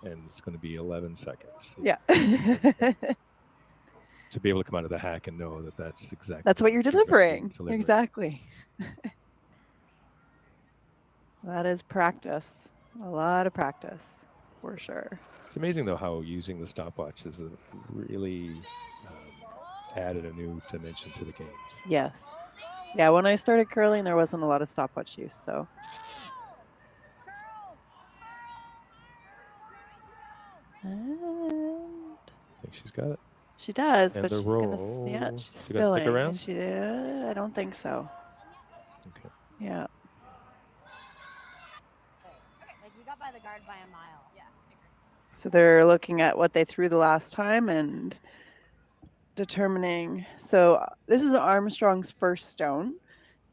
S6: and it's going to be 11 seconds.
S4: Yeah.
S6: To be able to come out of the hack and know that that's exactly
S4: That's what you're delivering.
S6: delivering.
S4: Exactly. That is practice. A lot of practice, for sure.
S6: It's amazing, though, how using the stopwatch has really added a new dimension to the games.
S4: Yes. Yeah, when I started curling, there wasn't a lot of stopwatch use, so. And
S6: I think she's got it.
S4: she does,
S6: And
S4: but
S6: the
S4: she's
S6: roll.
S4: gonna, yeah, she's
S6: She gonna stick
S4: spilling.
S6: around?
S4: I don't think so.
S6: Okay.
S4: Yeah.
S1: like we got by the guard by a mile. Yeah.
S4: So they're looking at what they threw the last time and determining. So this is Armstrong's first stone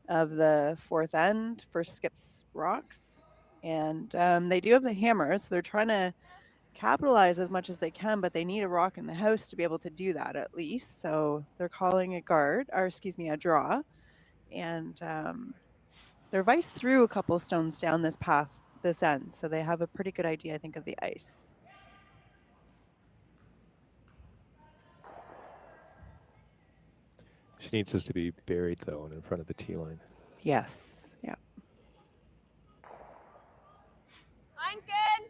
S4: of the fourth end, first skips rocks. And they do have the hammer, so they're trying to capitalize as much as they can, but they need a rock in the house to be able to do that at least. So they're calling a a draw. And their vice threw a couple stones down this end. So they have a pretty good idea, I think, of the ice.
S6: She needs this to be buried, though, and in front of the tee line.
S4: Yes. Yeah.
S3: Line's good.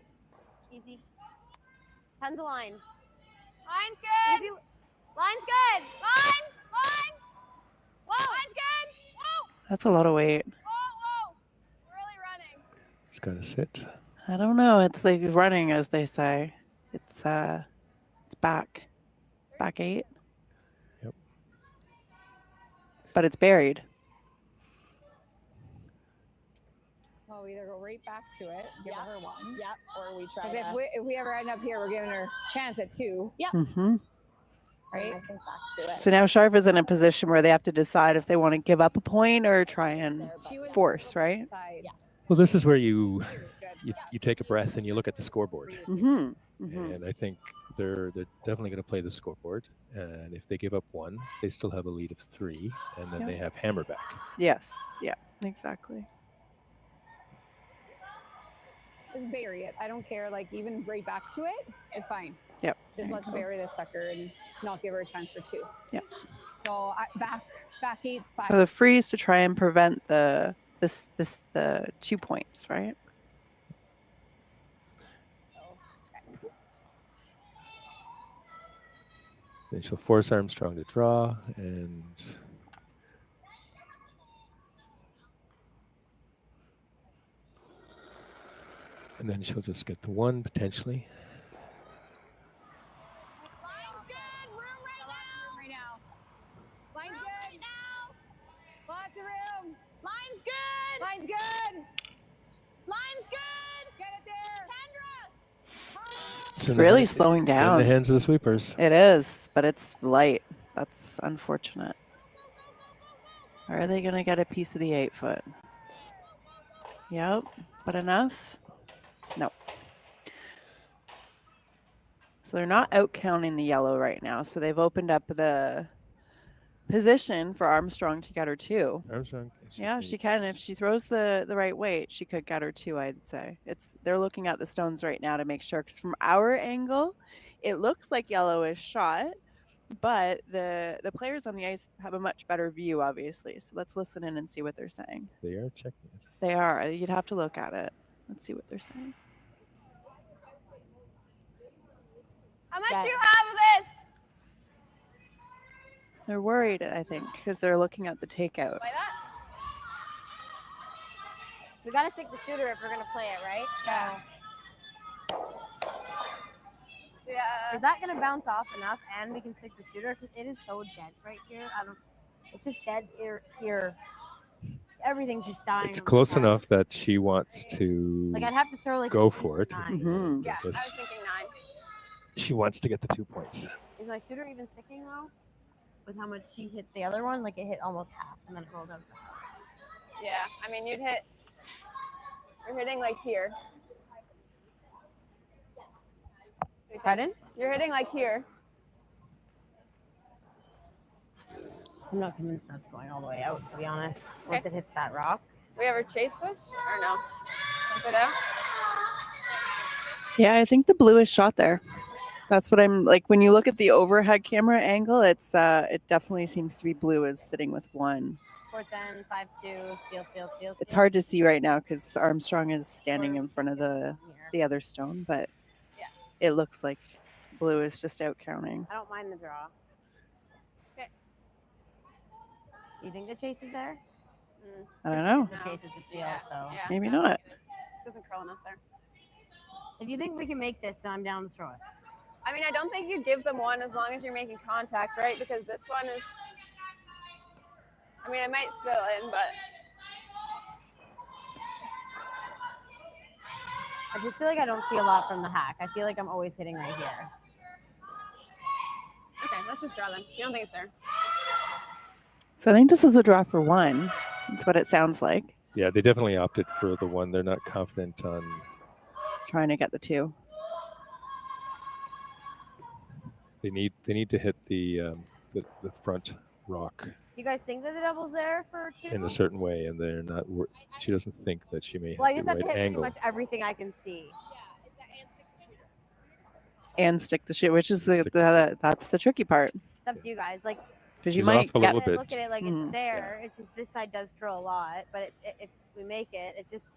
S1: Easy. Tons of line.
S3: Line's good.
S1: Easy. Line's good.
S3: Line. Whoa. Line's good. Whoa.
S4: That's a lot of weight.
S3: Whoa. Really running.
S6: It's got to sit.
S4: I don't know. It's like running, as they say. It's back 8.
S6: Yep.
S4: But it's buried.
S2: Well, we either go right back to it, give her one.
S5: Yep. Or we try.
S2: Because if we ever end up here, we're giving her a chance at 2.
S5: Yep.
S4: Mm-hmm.
S2: Right?
S5: I think back to it.
S4: So now Scharf is in a position where they have to decide if they want to give up a point or try and force, right?
S5: Yeah.
S6: Well, this is where you take a breath and you look at the scoreboard.
S4: Mm-hmm. Mm-hmm.
S6: And I think they're definitely going to play the scoreboard. And if they give up 1, they still have a lead of 3, and then
S4: Yep.
S6: they have hammer back.
S4: Yes. Yeah, exactly.
S2: Just bury it. I don't care. Like, even right back to it is fine.
S4: Yep.
S2: Just let's bury this sucker and not give her a chance for 2.
S4: Yep.
S2: So back 8's fine.
S4: So the freeze to try and prevent the 2 points, right?
S6: Then she'll force Armstrong to draw, and then she'll just get the 1 potentially.
S2: Right now. Line's good. Lots of room.
S5: Line's good.
S2: Line's good.
S5: Line's good.
S2: Get it there.
S4: It's really slowing
S6: It's in
S4: down.
S6: the hands of the sweepers.
S4: It is, but it's light. That's unfortunate. Are they going to get a piece of the 8-foot? Yep, but enough? No. So they're not out counting the yellow right now. So they've opened up the position for Armstrong to get her 2.
S6: Armstrong.
S4: Yeah, she can. If she throws the right weight, she could get her 2, I'd say. They're looking at the stones right now to make sure, because from our angle, it looks like yellow is shot, but the players on the ice have a much better view, obviously. So let's listen in and see what they're saying.
S6: They are checking it.
S4: They are. You'd have to look at it. Let's see what they're saying.
S3: How much
S1: Yeah.
S3: do you have of this?
S4: They're worried, I think, because they're looking at the takeout.
S3: Like that?
S1: We gotta stick the shooter if we're gonna play it, right?
S3: Yeah. So, yeah.
S1: Is that gonna bounce off enough, and we can stick the shooter? Because it is so dead right here. It's just dead here. Everything's just dying.
S6: It's
S1: on the
S6: close
S1: side.
S6: enough that she wants to
S1: Like I'd have to throw like
S6: go
S1: a
S6: for it.
S4: Mhm.
S3: Yeah, I was
S6: Because
S3: thinking 9.
S6: she wants to get the 2 points.
S1: Is my shooter even sticking though? With how much she hit the other one, like it hit almost half, and then it rolled over.
S3: Yeah, I mean, you're hitting like here.
S1: Pardon?
S3: You're hitting like here.
S1: I'm not convinced that's going all the way out, to be honest. Once it hits that rock.
S3: We ever chase this or no? Pump it out.
S4: Yeah, I think the blue is shot there. That's what I'm like. When you look at the overhead camera angle, it definitely seems to be blue is sitting with 1.
S1: 4th end, 5-2, seal.
S4: It's hard to see right now because Armstrong is standing in front of the other stone, but it looks like blue is just out counting.
S1: I don't mind the draw.
S3: Okay.
S1: You think the chase is there?
S4: I don't know.
S1: The chase is the seal,
S3: Yeah.
S1: so
S3: Yeah.
S4: Maybe not.
S3: It doesn't curl enough there.
S1: if you think we can make this, then I'm down to throw it.
S3: I mean, I don't think you give them 1 as long as you're making contact, right? Because this one is, I mean, it might spill in, but
S1: I just feel like I don't see a lot from the hack. I feel like I'm always hitting right here.
S3: okay, let's just draw them. You don't think it's there?
S4: So I think this is a draw for 1. That's what it sounds like.
S6: Yeah, they definitely opted for the 1. They're not confident on
S4: Trying to get the 2.
S6: They need to hit the front rock
S1: You guys think that the double's there for 2?
S6: in a certain way, and they're not. She doesn't think that she may
S1: Well, I
S6: have
S1: just
S6: the
S1: have to
S6: right
S1: hit
S6: angle.
S1: pretty much everything I can see.
S4: And stick the shit, which is that's the tricky part.
S1: It's up to you guys. Like,
S4: Because you
S6: She's
S4: might
S6: off a
S4: get
S6: little bit.
S1: look at it like
S4: Mhm.
S1: it's there. It's just this side does curl a lot, but if we make it, it's just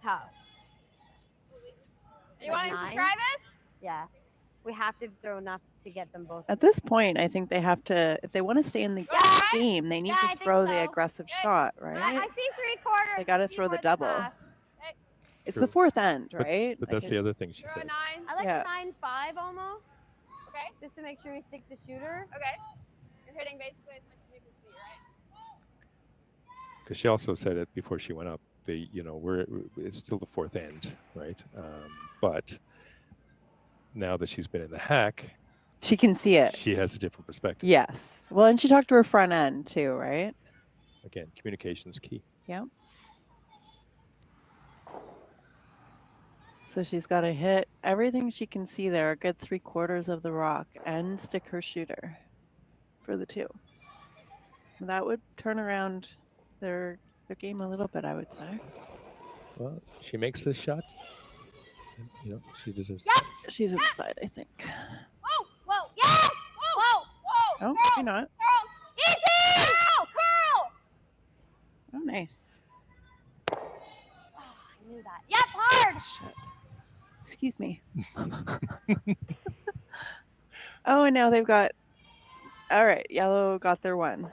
S1: tough.
S3: You
S1: Like
S3: wanting to
S1: 9?
S3: try this?
S1: Yeah, we have to throw enough to get them both.
S4: At this point, I think they have to, if they want to stay in the game, they need
S1: Yeah, I
S4: to
S1: think
S4: throw the
S1: so.
S4: aggressive shot, right?
S1: I see 3/4.
S4: They got to throw the double. It's the 4th end, right?
S6: But that's
S4: Like
S6: the other thing she
S3: Throw a
S6: said.
S3: 9.
S1: I like
S4: Yeah.
S1: 9-5 almost,
S3: Okay.
S1: just to make sure we stick the shooter.
S3: Okay. You're hitting basically as much as you can see, right?
S6: Because she also said it before she went up. It's still the 4th end, right? But now that she's been in the hack,
S4: She can see it.
S6: she has a different perspective.
S4: Yes. Well, and she talked to her front end too, right?
S6: Again, communication's key.
S4: Yeah. So she's got to hit everything she can see there, a good 3/4 of the rock, and stick her shooter for the 2. That would turn around their game a little bit, I would say.
S6: Well, if she makes this shot, then, she deserves.
S4: She's inside, I think.
S1: Whoa, yes! Whoa!
S4: Oh, maybe not.
S1: Easy! Curl!
S4: Oh, nice.
S1: I knew that. Yep, hard!
S4: Shit. Excuse me. Oh, and now they've got. All right, yellow got their 1.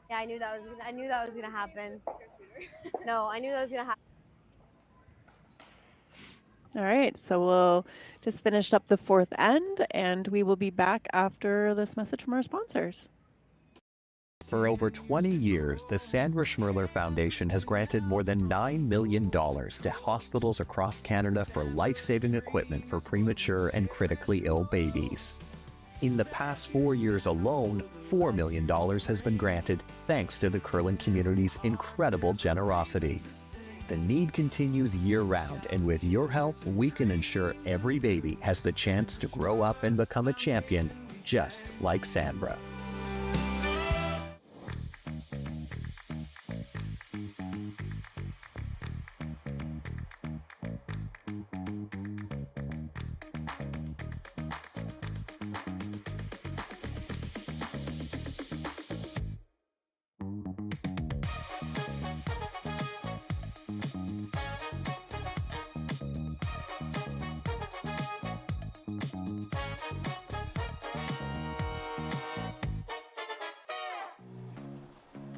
S1: Yeah, I knew that was gonna happen. No, I knew that was gonna happen.
S4: All right, so we'll just finish up the 4th end, and we will be back after this message from our sponsors.
S16: For over 20 years, the Sandra Schmirler Foundation has granted more than $9 million to hospitals across Canada for life-saving equipment for premature and critically ill babies. In the past 4 years alone, $4 million has been granted thanks to the curling community's incredible generosity. The need continues year-round, and with your help, we can ensure every baby has the chance to grow up and become a champion, just like Sandra.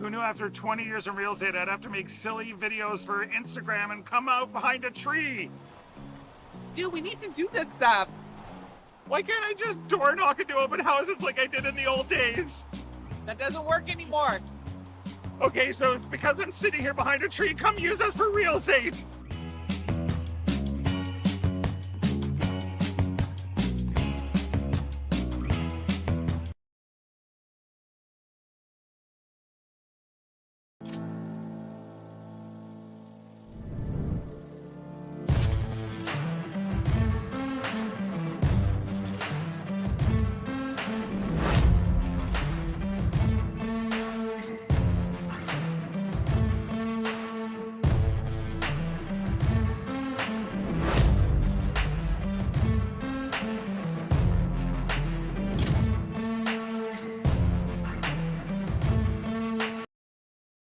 S7: Who knew after 20 years in real estate I'd have to make silly videos for Instagram and come out behind a tree?
S14: Stu, we need to do this stuff.
S7: Why can't I just door knock into open houses like I did in the old days?
S14: That doesn't work anymore.
S7: Okay, so it's because I'm sitting here behind a tree. Come use us for real estate.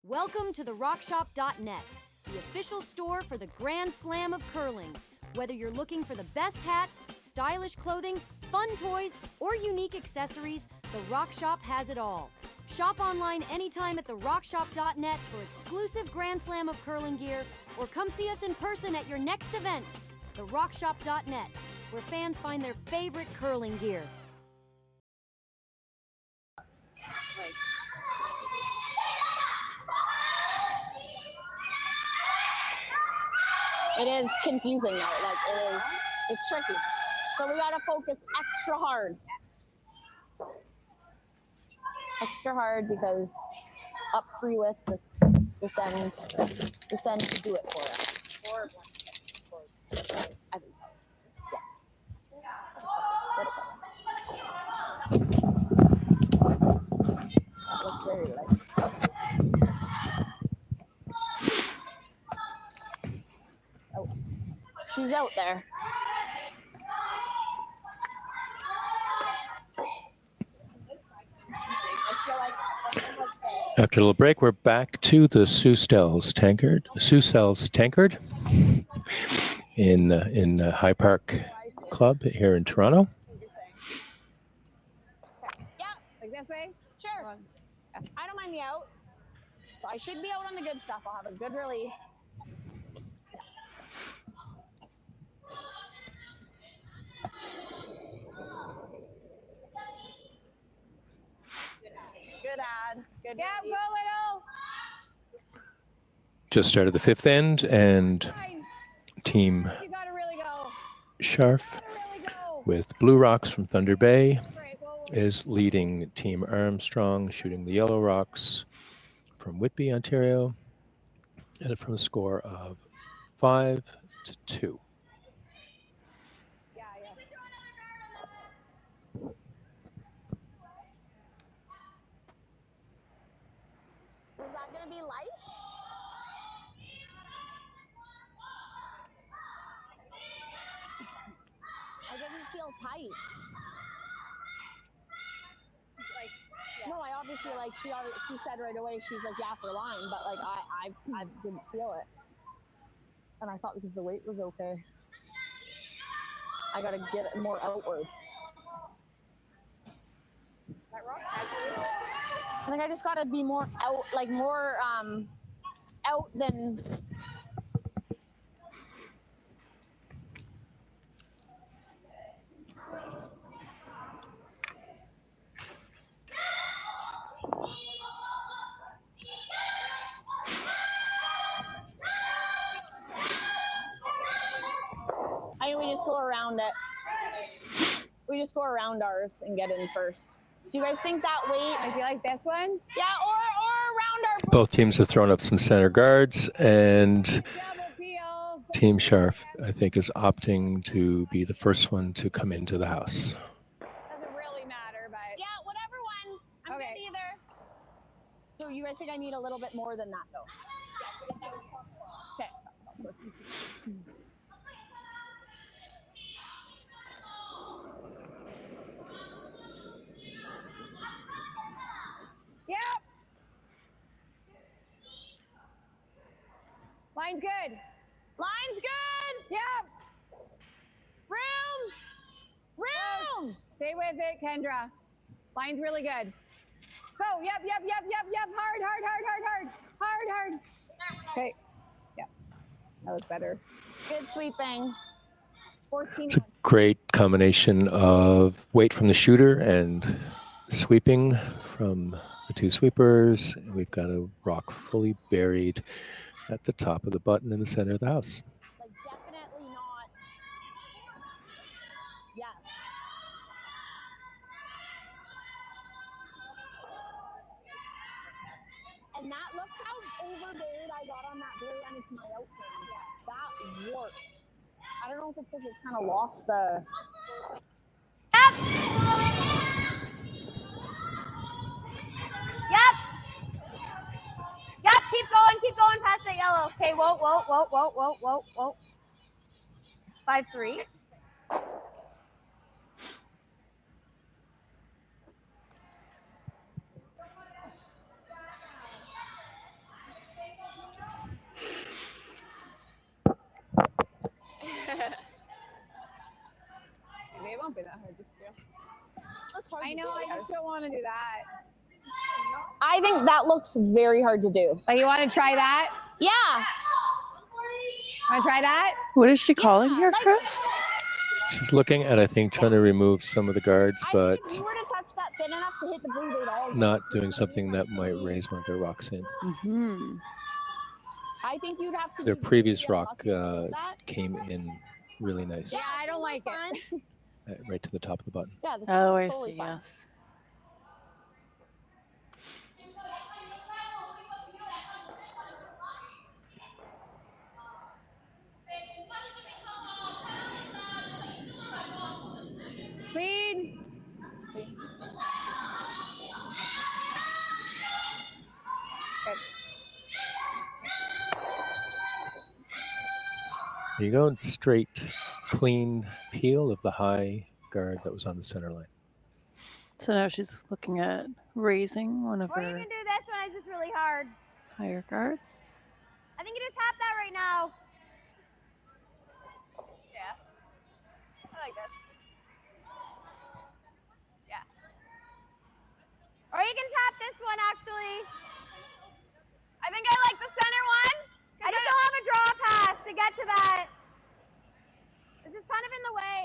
S17: Welcome to the RockShop.net, the official store for the Grand Slam of curling. Whether you're looking for the best hats, stylish clothing, fun toys, or unique accessories, the Rock Shop has it all. Shop online anytime at the RockShop.net for exclusive Grand Slam of curling gear, or come see us in person at your next event. The RockShop.net, where fans find their favorite curling gear.
S5: It is confusing though, like it's tricky. So we gotta focus extra hard. Extra hard because up free with this end to do it for us. I think so. Yeah. Looks very light. Oh, she's out there.
S6: After a little break, we're back to the Sue Sells Tankard in High Park Club here in Toronto.
S5: Yeah, like this way? Sure. I don't mind the out. So I should be out on the good stuff. I'll have a good release. Good ad. Good.
S3: Yeah, go little.
S6: Just started the fifth end, and Team
S3: You gotta really go.
S6: Scharf with Blue Rocks from Thunder Bay is leading Team Armstrong, shooting the Yellow Rocks from Whitby, Ontario, and from a score of 5-2.
S5: Is that gonna be light? I didn't feel tight. No, I obviously she said right away, she's like, yeah, for line, but like I didn't feel it. And I thought because the weight was okay. I gotta get it more outward. I think I just gotta be more out, like more out than. I mean, we just go around it. We just go around ours and get in first. So you guys think that weight?
S3: If you like this one?
S5: Yeah, or around our.
S6: Both teams have thrown up some center guards, and Team Scharf, I think, is opting to be the first one to come into the house.
S3: Doesn't really matter, but.
S5: Yeah, whatever one. I'm good either. So you guys think I need a little bit more than that, though? Okay.
S3: Yep. Line's good.
S5: Line's good.
S3: Yep.
S5: Room.
S3: Stay with it, Kendra. Line's really good.
S2: Go. Yep. Hard. Okay. Yeah. That was better.
S5: Good sweeping.
S2: 14.
S6: It's a great combination of weight from the shooter and sweeping from the two sweepers. We've got a rock fully buried at the top of the button in the center of the house.
S5: Like definitely not. Yes. And that, look how overburied I got on that blue, and it's my outcome. That worked. I don't know if it's because it kind of lost the.
S1: Yep, keep going past that yellow. Okay, whoa. 5-3.
S3: Maybe it won't be that hard just to.
S2: I know. I just don't want to do that.
S5: I think that looks very hard to do.
S2: Like, you want to try that?
S5: Yeah.
S2: Want to try that?
S4: What is she calling here, Chris?
S6: She's looking at, I think, trying to remove some of the guards, but
S5: If you were to touch that thin enough to hit the blue, they'd all.
S6: not doing something that might raise one of their rocks in.
S4: Mm-hmm.
S5: I think you'd have to.
S6: Their previous rock came in really nice,
S2: Yeah, I don't like it.
S6: right to the top of the button.
S5: Yeah. This
S4: Oh,
S5: is
S4: I
S5: totally
S4: see.
S5: fine.
S4: Yes.
S2: Clean.
S6: There you go, straight, clean peel of the high guard that was on the center line.
S4: So now she's looking at raising one of
S1: Or you
S4: her
S1: can do this one. It's just really hard.
S4: higher guards.
S1: I think you just tap that right now.
S3: Yeah. I like this. Yeah.
S1: Or you can tap this one, actually.
S3: I think I like the center one.
S1: I just don't have a draw path to get to that. This is kind of in the way.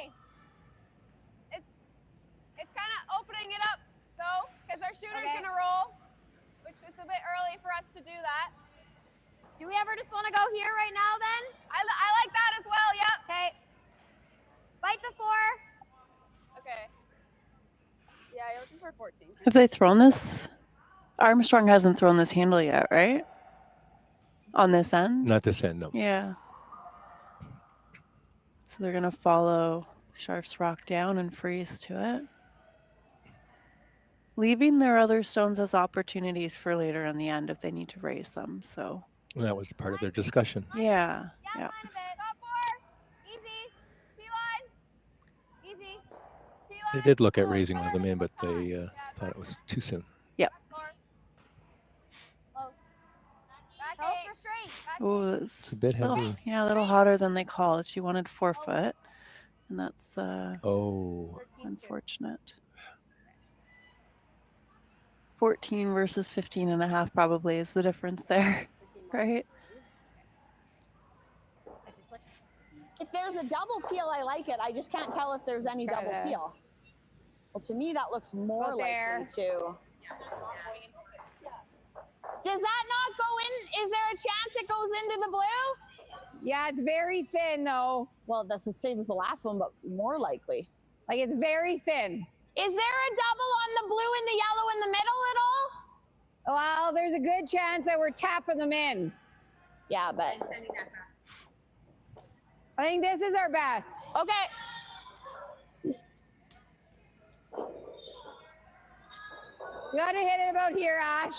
S3: It's kind of opening it up, though, because our shooter's going to roll, which it's a bit early for us to do that.
S1: Do we ever just want to go here right now, then?
S3: I like that as well, yep.
S1: Okay. Bite the 4.
S3: Okay. Yeah, you're looking for 14.
S4: Have they thrown this? Armstrong hasn't thrown this handle yet, right? On this end?
S6: Not this end, no.
S4: Yeah. So they're going to follow Scharf's rock down and freeze to it. Leaving their other stones as opportunities for later in the end if they need to raise them. So
S6: And that was part of their discussion.
S4: yeah. Yeah.
S3: Top 4. Easy. T-line. Easy. T-line.
S6: They did look at raising one of them in, but they thought it was too soon.
S4: Yep.
S1: Close.
S3: Back
S1: Close
S3: 8.
S1: for straight.
S4: Oh,
S6: It's
S4: that's
S6: a bit heavy.
S4: yeah, a little hotter than they called. She wanted 4 foot, and that's
S6: Oh,
S4: unfortunate. 14 versus 15 and a half probably is the difference there, right?
S5: If there's a double peel, I like it. I just can't tell if there's any
S2: Try
S5: double
S2: this.
S5: peel. Well, to me, that looks more
S2: Go
S5: likely
S2: there.
S5: to. Does that not go in? Is there a chance it goes into the blue?
S2: Yeah, it's very thin, though.
S5: Well, that's the same as the last one, but more likely.
S2: Like, it's very thin.
S5: Is there a double on the blue and the yellow in the middle at all?
S2: Well, there's a good chance that we're tapping them in.
S5: Yeah, but.
S2: I think this is our best.
S5: Okay.
S2: We ought to hit it about here, Ash.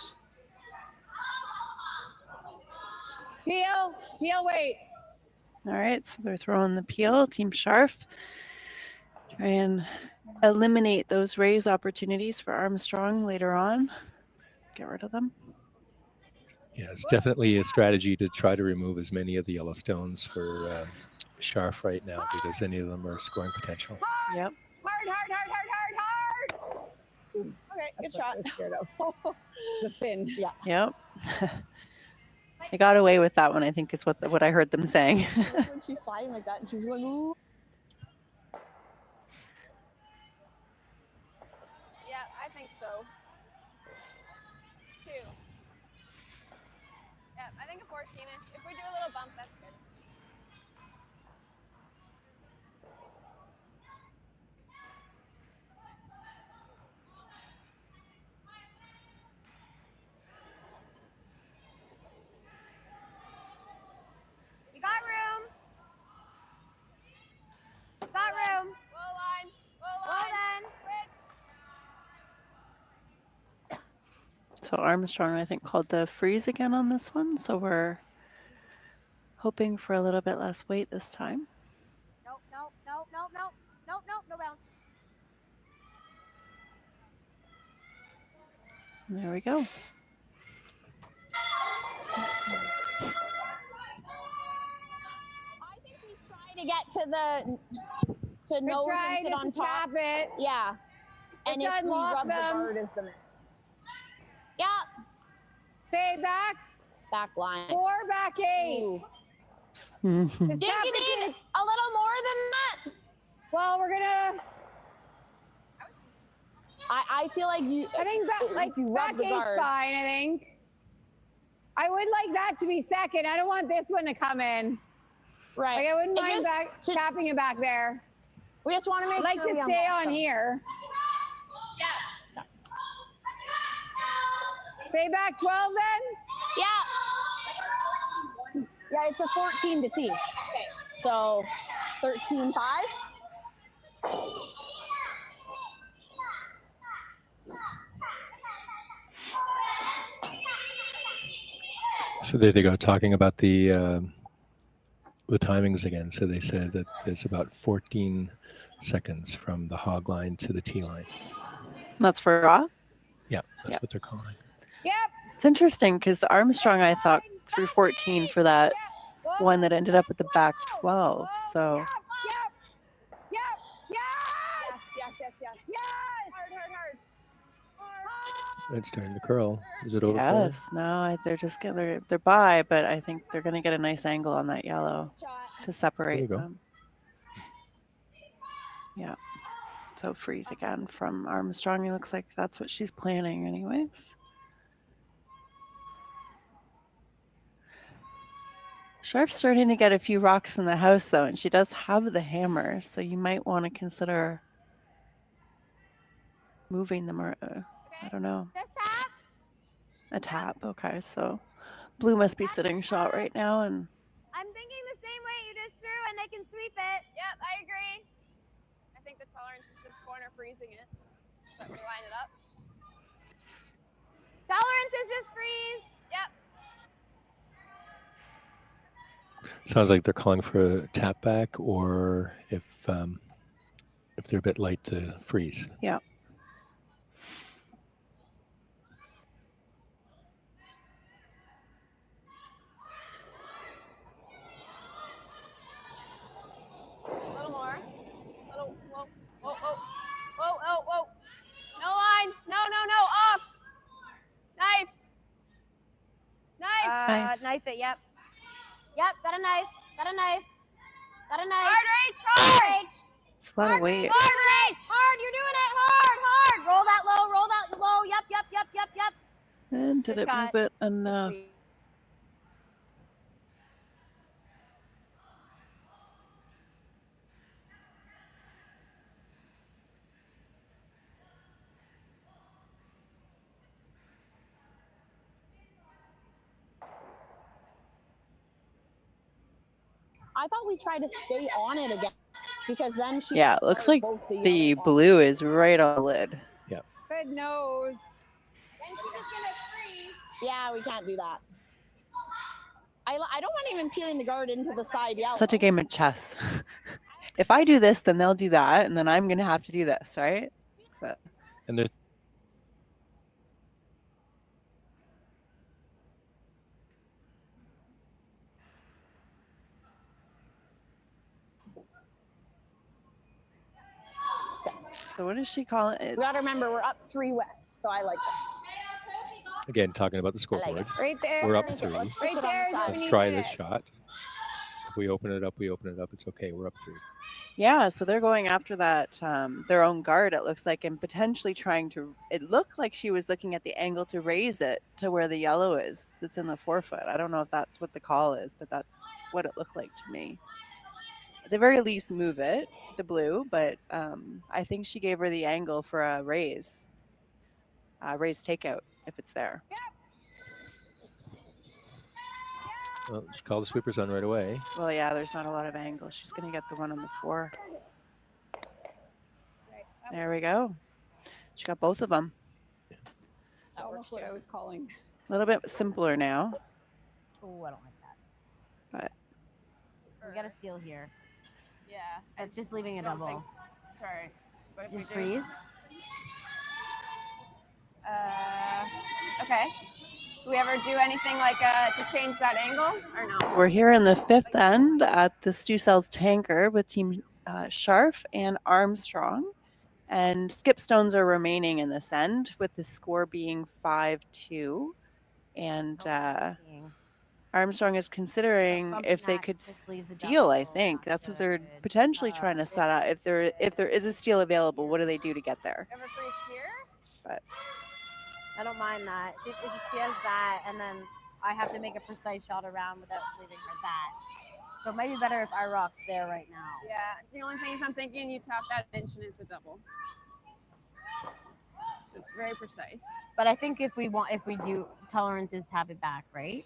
S2: Peel, wait.
S4: All right, so they're throwing the peel. Team Scharf. Try and eliminate those raise opportunities for Armstrong later on. Get rid of them.
S6: yeah, it's definitely a strategy to try to remove as many of the yellow stones for Scharf right now because any of them are scoring potential.
S4: Yep.
S2: Hard.
S5: Okay. Good shot.
S2: Scared of. The fin.
S5: Yeah.
S4: Yep. They got away with that one, I think, is what I heard them saying.
S5: When she's sliding like that and she's going, ooh.
S3: Yeah, I think so. 2. Yeah, I think a 14-ish. If we do a little bump, that's good.
S1: You got room. Got room.
S3: Low line. Low
S1: Well
S3: line.
S1: then.
S3: Switch.
S4: So Armstrong, I think, called the freeze again on this one. So we're hoping for a little bit less weight this time.
S1: Nope, nope, nope, nope, nope, nope, nope, no bounce.
S4: And there we go.
S5: I think we try to get to nose and sit on top.
S2: It.
S5: Yeah. And if we rub the guard is the miss. Yeah.
S2: Say back.
S5: Back line.
S2: 4, back 8.
S5: Ooh.
S2: It's
S5: Did you need a little more than that?
S2: Well, we're gonna.
S5: I feel like you.
S2: I think back 8's fine. I think. I would like that to be second. I don't want this one to come in.
S5: Right.
S2: Like I wouldn't mind tapping it back there.
S5: We just want to make.
S2: I'd like to stay on here.
S5: Yeah.
S2: Stay back 12 then.
S5: Yeah. Yeah, it's a 14 to tee. So 13-5.
S6: So there they go, talking about the timings again. So they said that it's about 14 seconds from the hog line to the tee line.
S4: That's for raw?
S6: Yeah, that's what they're calling.
S2: Yep.
S4: It's interesting because Armstrong, I thought, threw 14 for that one that ended up at the back 12. So
S2: Yes. Hard.
S6: It's starting to curl. Is it over? curling?
S4: yes, no, they're just they're by, but I think they're going to get a nice angle on that yellow to separate
S6: go.
S4: them. Yeah. So freeze again from Armstrong. It looks like that's what she's planning anyways. Scharf's starting to get a few rocks in the house though, and she does have the hammer, so you might want to consider moving them or I don't know.
S1: Just tap.
S4: A tap. Okay, so blue must be sitting shot right now, and
S1: I'm thinking the same way you just threw, and they can sweep it.
S3: Yep, I agree. I think the tolerance is just corner freezing it. So we line it up.
S1: Tolerance is just freeze.
S3: Yep.
S6: Sounds like they're calling for a tap back, or if they're a bit light, to freeze.
S4: yeah.
S3: A little more. A little, whoa, whoa, whoa, whoa, whoa, whoa. No line. No, off. Knife. Knife.
S1: Knife it. Yep. Yep. Got a knife. Got a knife. Got a knife.
S3: Hard reach. Hard reach.
S4: It's a lot of weight.
S3: Hard reach.
S1: Hard. You're doing it. Hard. Roll that low. Roll that low. Yep.
S4: And did it move it enough?
S5: I thought we tried to stay on it again because then she.
S4: Yeah, it looks like the blue is right on the lid.
S6: Yeah.
S2: Good nose.
S3: Then she's just gonna freeze.
S5: Yeah, we can't do that. I don't want even peeling the guard into the side yellow.
S4: Such a game of chess. If I do this, then they'll do that, and then I'm gonna have to do this, right? So.
S6: And they're
S5: Okay.
S4: So what does she call it?
S5: We got to remember we're up 3 west. So I like this.
S6: Again, talking about the scoreboard.
S3: Right there.
S6: We're up 3.
S5: Let's
S3: Right
S5: put it on
S3: there
S5: the
S3: is what
S5: side.
S3: we
S6: Let's
S3: need
S6: try
S3: to
S6: this
S3: hit.
S6: shot. If we open it up, we open it up. It's okay. We're up 3.
S4: Yeah, so they're going after that their own guard, it looks like, and potentially trying to. It looked like she was looking at the angle to raise it to where the yellow is. That's in the forefoot. I don't know if that's what the call is, but that's what it looked like to me. At the very least, move it, the blue, but I think she gave her the angle for a raise takeout if it's there.
S6: Well, she called the sweepers on right away.
S4: Well, yeah, there's not a lot of angle. She's going to get the one on the 4. There we go. She got both of them.
S2: That's almost what I was calling.
S4: A little bit simpler now,
S1: Oh, I don't like that.
S4: but
S1: We got to steal here.
S3: Yeah.
S1: It's just leaving a
S3: don't
S1: double.
S3: Sorry. What if we
S1: Just
S3: do-
S1: freeze.
S3: Okay. Do we ever do anything like to change that angle or no?
S4: we're here in the 5th end at the Stu Cells Tankard with Team Scharf and Armstrong. And skip stones are remaining in this end with the score being 5-2. And Armstrong is considering if they could steal, I think. That's what they're potentially trying to set up. If there is a steal available, what do they do to get there?
S3: Ever freeze here?
S4: But
S1: I don't mind that. She has that, and then I have to make a precise shot around without leaving her that. So it might be better if I rock's there right now.
S3: Yeah. The only thing is I'm thinking you tap that inch and it's a double. So it's very precise.
S1: But I think if we do, tolerance is tap it back, right?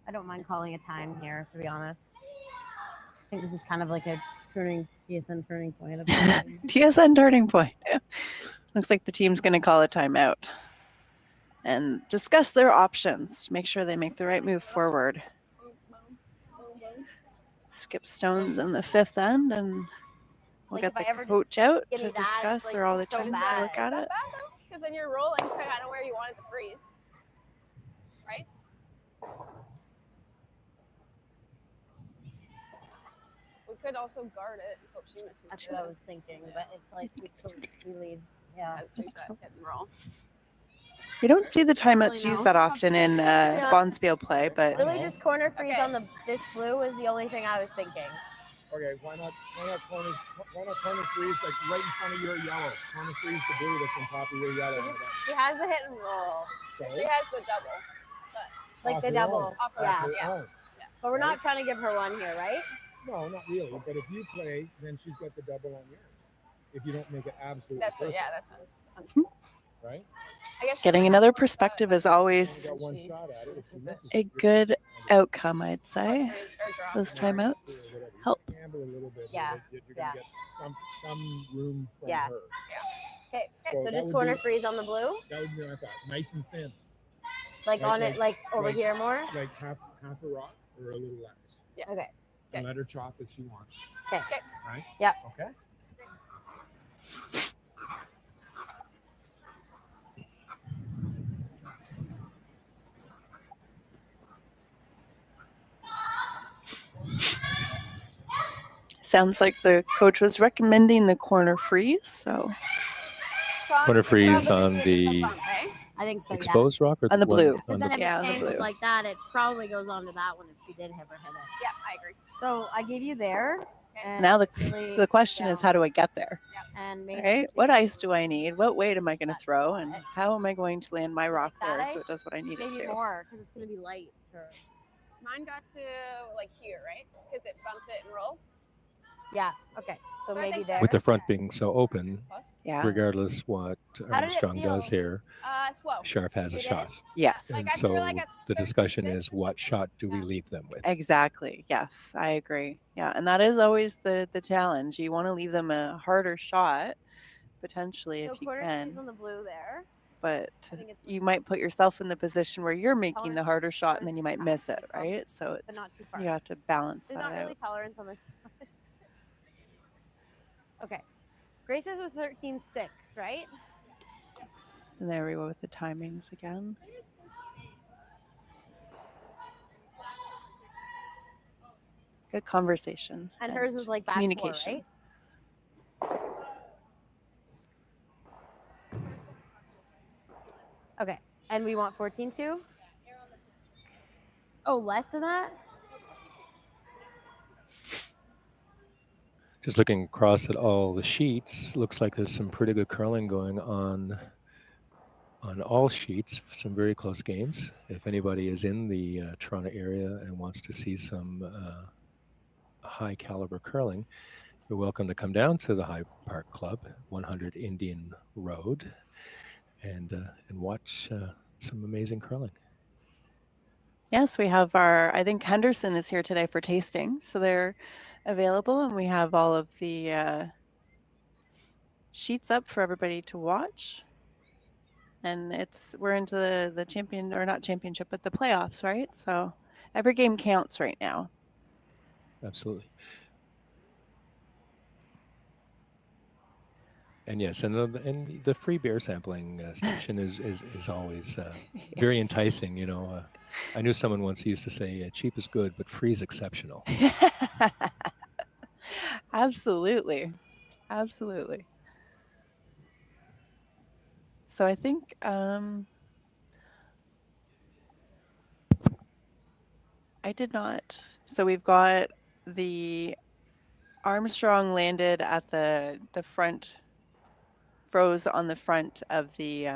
S1: I don't mind calling a time here, to be honest. I think this is kind of like a TSN turning point.
S4: TSN turning point. Looks like the team's going to call a timeout and discuss their options to make sure they make the right move forward. Skip stones in the 5th end, and we'll get the coach out to discuss or all the teams to look at it.
S3: Because then you're rolling kind of where you want it to freeze. Right? We could also guard it and hope she misses.
S1: That's what I was thinking, but it's like she leaves. Yeah.
S3: Let's take that hit and roll.
S4: We don't see the timeouts used that often in Bonspiel play, but
S1: Really, just corner freeze on this blue is the only thing I was thinking.
S18: Okay, why not corner freeze like right in front of your yellow? Corner freeze the blue that's on top of your yellow.
S1: She has the hit and roll.
S3: She has the double.
S1: Like
S18: Off
S1: the
S18: her
S1: double.
S18: own.
S1: Yeah.
S18: Off her own.
S1: But we're not trying to give her one here, right?
S18: No, not really. But if you play, then she's got the double on yours. If you don't make it absolutely
S3: That's what,
S18: perfect,
S3: yeah, that's
S18: right?
S3: I guess
S4: getting another perspective is always
S18: Got one shot at it. If she misses,
S4: a good outcome, I'd say. Those timeouts help.
S18: gamble a little bit.
S1: Yeah.
S18: You're gonna get some room from
S1: Yeah.
S18: her.
S1: Okay.
S18: So
S1: So
S18: that
S1: just
S18: would
S1: corner
S18: be-
S1: freeze on the blue,
S18: That would be like that, nice and thin.
S1: like on it, like over
S18: like-
S1: here more.
S18: Like half a rock or a little less.
S1: Yeah. Okay.
S18: And let her chop if she wants.
S1: Okay.
S18: Right?
S1: Yep.
S18: Okay.
S4: Sounds like the coach was recommending the corner freeze. So
S6: Corner freeze on the
S1: I think so.
S6: exposed rock or
S4: on the
S6: one
S4: blue.
S6: on
S1: Because then
S6: the
S1: if
S4: Yeah, on
S1: it's
S4: the
S1: angled
S4: blue.
S1: like that, it probably goes onto that one if she did ever hit it.
S3: Yeah, I agree.
S1: So I give you there. And
S4: now
S1: really
S4: the question is, how do I get there?
S1: and maybe
S4: Right? What ice do I need? What weight am I going to throw? And how am I going to land my rock
S1: that
S4: there so
S1: ice,
S4: it does what I need it
S1: maybe
S4: to?
S1: more because it's gonna be light.
S3: Mine got to like here, right? Because it bumped it and rolled.
S1: Yeah. Okay. So
S3: So I
S1: maybe
S3: think
S1: there.
S6: with the front being so open,
S4: Yeah.
S6: regardless what
S1: How did it
S6: Armstrong does
S1: feel?
S6: here,
S3: Slow.
S6: Scharf has a
S3: You did?
S6: shot.
S4: Yes.
S3: Like,
S6: And
S3: I
S6: so
S3: feel like
S6: the discussion is, what shot do we leave them with?
S4: Exactly. Yes, I agree. Yeah, and that is always the challenge. You want to leave them a harder shot, potentially,
S1: So
S4: if you
S1: corner freeze
S4: can.
S1: on the blue there.
S4: But
S1: think it's
S4: you might put yourself in the position where you're making the
S1: Tolerance
S4: harder shot, and then you might miss it, right? So
S1: but
S4: it's
S1: not too far.
S4: you have to balance
S1: There's
S4: that
S1: not really
S4: out.
S1: tolerance on this. Okay. Grace's was 13-6, right?
S4: And there we go with the timings again. Good conversation.
S1: And hers was like back
S4: communication.
S1: four, right? And we want 14-2? Oh, less than that?
S6: Just looking across at all the sheets, looks like there's some pretty good curling going on all sheets, some very close games. If anybody is in the Toronto area and wants to see some high caliber curling, you're welcome to come down to the High Park Club, 100 Indian Road, and watch some amazing curling.
S4: Yes, we have I think Henderson is here today for tasting, so they're available, and we have all of the sheets up for everybody to watch. And we're into the champion, or not championship, but the playoffs, right? So every game counts right now.
S6: Absolutely. And yes, and the free beer sampling station is always very enticing. You know, I knew someone once used to say, "Cheap is good, but free is exceptional."
S4: Absolutely, absolutely. So I think I did not. So we've got the Armstrong landed at the front, froze on the front of the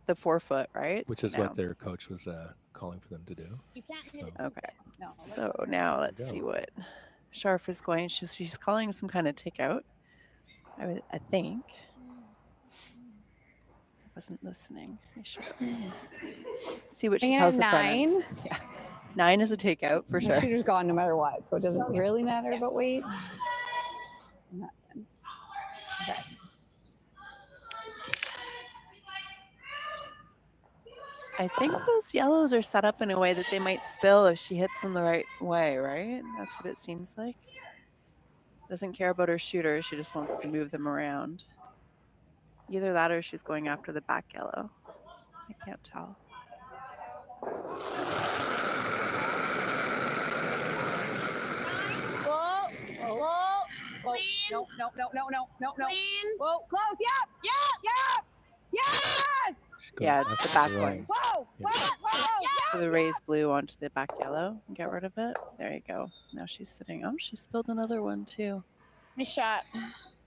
S4: 4-foot, right?
S6: Which is what their coach was calling for them to do.
S5: You can't hit it.
S4: Okay.
S5: No.
S4: So now let's see what Scharf is going. She's calling some kind of takeout. I think. I wasn't listening. I should see what she tells the front end.
S2: 9.
S4: Yeah. 9 is a takeout for sure.
S2: The shooter's gone no matter what, so it doesn't really matter about weight in that sense. Okay.
S4: I think those yellows are set up in a way that they might spill if she hits them the right way, right? That's what it seems like. Doesn't care about her shooter. She just wants to move them around. Either that or she's going after the back yellow. I can't tell.
S2: No.
S3: Clean.
S2: Whoa, close. Yep. Yes.
S4: Yeah, the back one.
S2: Whoa.
S4: So the raised blue onto the back yellow and get rid of it. There you go. Now she's sitting. Oh, she spilled another one too.
S5: Nice shot.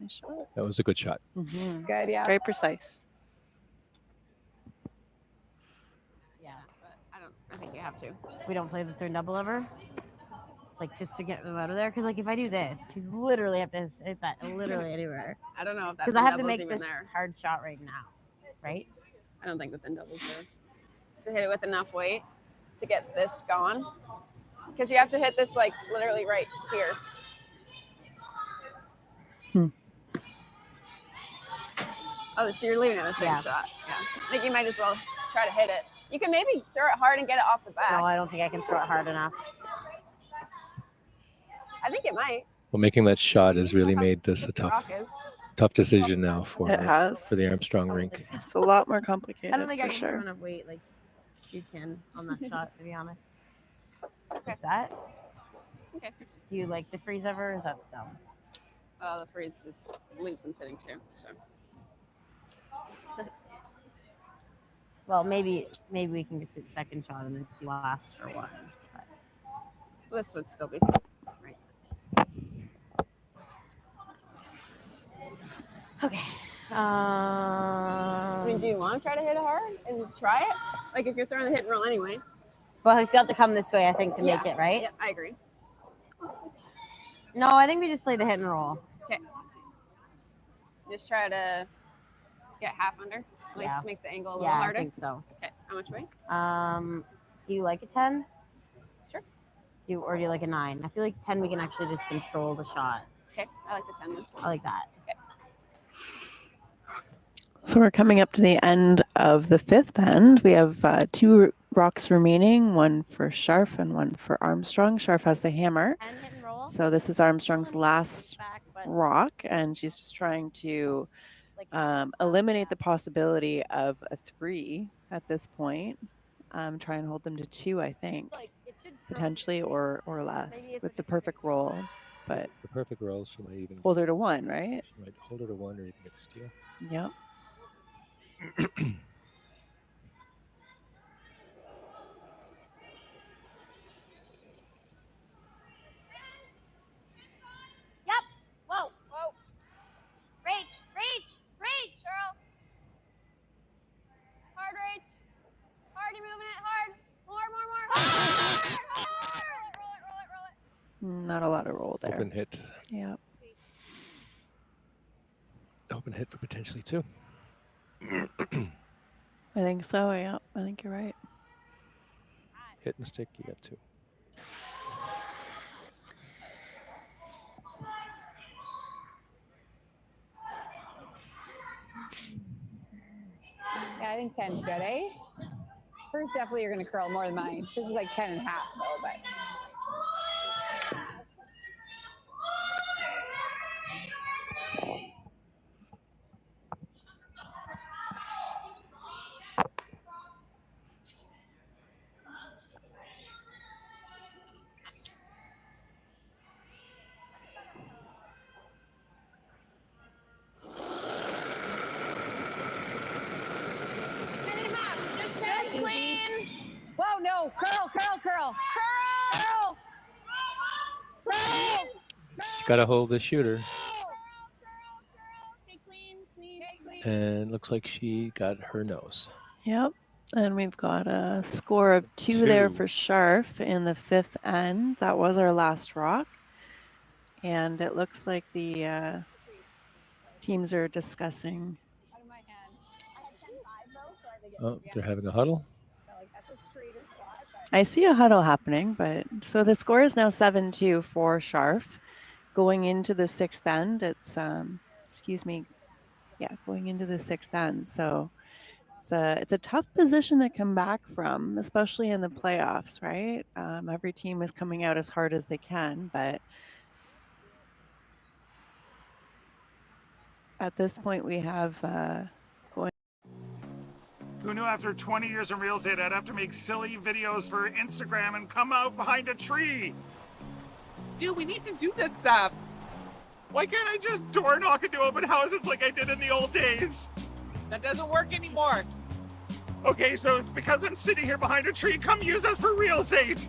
S4: Nice shot.
S6: That was a good shot.
S4: Mm-hmm.
S2: Good, yeah.
S4: Very precise.
S3: Yeah, but I think you have to.
S1: We don't play the third double ever? Like, just to get them out of there? Because, like, if I do this, she's literally have to hit that literally anywhere.
S3: I don't know if that's
S1: Because I have to
S3: doubles
S1: make
S3: even
S1: this
S3: there.
S1: hard shot right now, right?
S3: I don't think the thin doubles there. To hit it with enough weight to get this gone. Because you have to hit this, like, literally right here. Oh, so you're leaving it the same shot. Yeah. I think you might as well try to hit it. You can maybe throw it hard and get it off the back.
S1: No, I don't think I can throw it hard enough.
S3: I think it might.
S6: Well, making that shot has really made this a tough decision now for the Armstrong rink.
S4: It's a lot more complicated.
S1: I don't think I
S4: for
S1: can
S4: sure.
S1: throw enough weight like you can on that shot, to be honest. Is that?
S3: Okay.
S1: Do you like the freeze ever? Or is that dumb?
S3: The freeze just leaves them sitting too. So.
S1: Well, maybe we can get the second shot and then she lasts for one. But.
S3: This would still be right.
S1: Okay.
S3: I mean, do you want to try to hit it hard and try it? Like if you're throwing the hit and roll anyway.
S1: Well, you still have to come this way, I think, to make it, right?
S3: Yeah, I agree.
S1: No, I think we just play the hit and roll.
S3: Okay. Just try to get half under. At least make the angle a little harder.
S1: I think so.
S3: Okay. How much weight?
S1: Do you like a 10?
S3: Sure.
S1: Or do you like a 9? I feel like 10 we can actually just control the shot.
S3: Okay. I like the 10 then.
S1: I like that.
S3: Okay.
S4: So we're coming up to the end of the 5th end. We have 2 rocks remaining, one for Scharf and one for Armstrong. Scharf has the hammer.
S1: And hit and roll.
S4: So this is Armstrong's last rock, and she's just trying to eliminate the possibility of a 3 at this point. Try and hold them to 2, I think, potentially, or less with the perfect roll. But
S6: the perfect roll, she might even
S4: hold her to 1, right?
S6: She might hold her to 1 or even get a steal.
S4: Yep. Not a lot of roll there.
S6: Open hit.
S4: Yeah.
S6: Open hit for potentially 2.
S4: I think so. Yeah, I think you're right.
S6: Hit and stick, you got 2.
S2: Yeah, I think 10's good, eh? Hers definitely you're going to curl more than mine. This is like 10 and a half, though, but.
S3: Just clean.
S2: Whoa, no. Curl, curl, curl. Curl. Curl.
S6: She's got to hold the shooter.
S3: Stay clean, clean.
S6: And looks like she got her nose.
S4: Yep. And we've got a score of 2 there for Scharf in the 5th end. That was our last rock. And it looks like the teams are discussing.
S6: Oh, they're having a huddle.
S4: I see a huddle happening, but so the score is now 7-2 for Scharf. Going into the 6th end, it's going into the 6th end. So it's a tough position to come back from, especially in the playoffs, right? Every team is coming out as hard as they can, but at this point we have going.
S7: Who knew after 20 years in real estate I'd have to make silly videos for Instagram and come out behind a tree?
S14: Stu, we need to do this stuff.
S7: Why can't I just door knock into open houses like I did in the old days?
S14: That doesn't work anymore.
S7: Okay, so it's because I'm sitting here behind a tree. Come use us for real estate.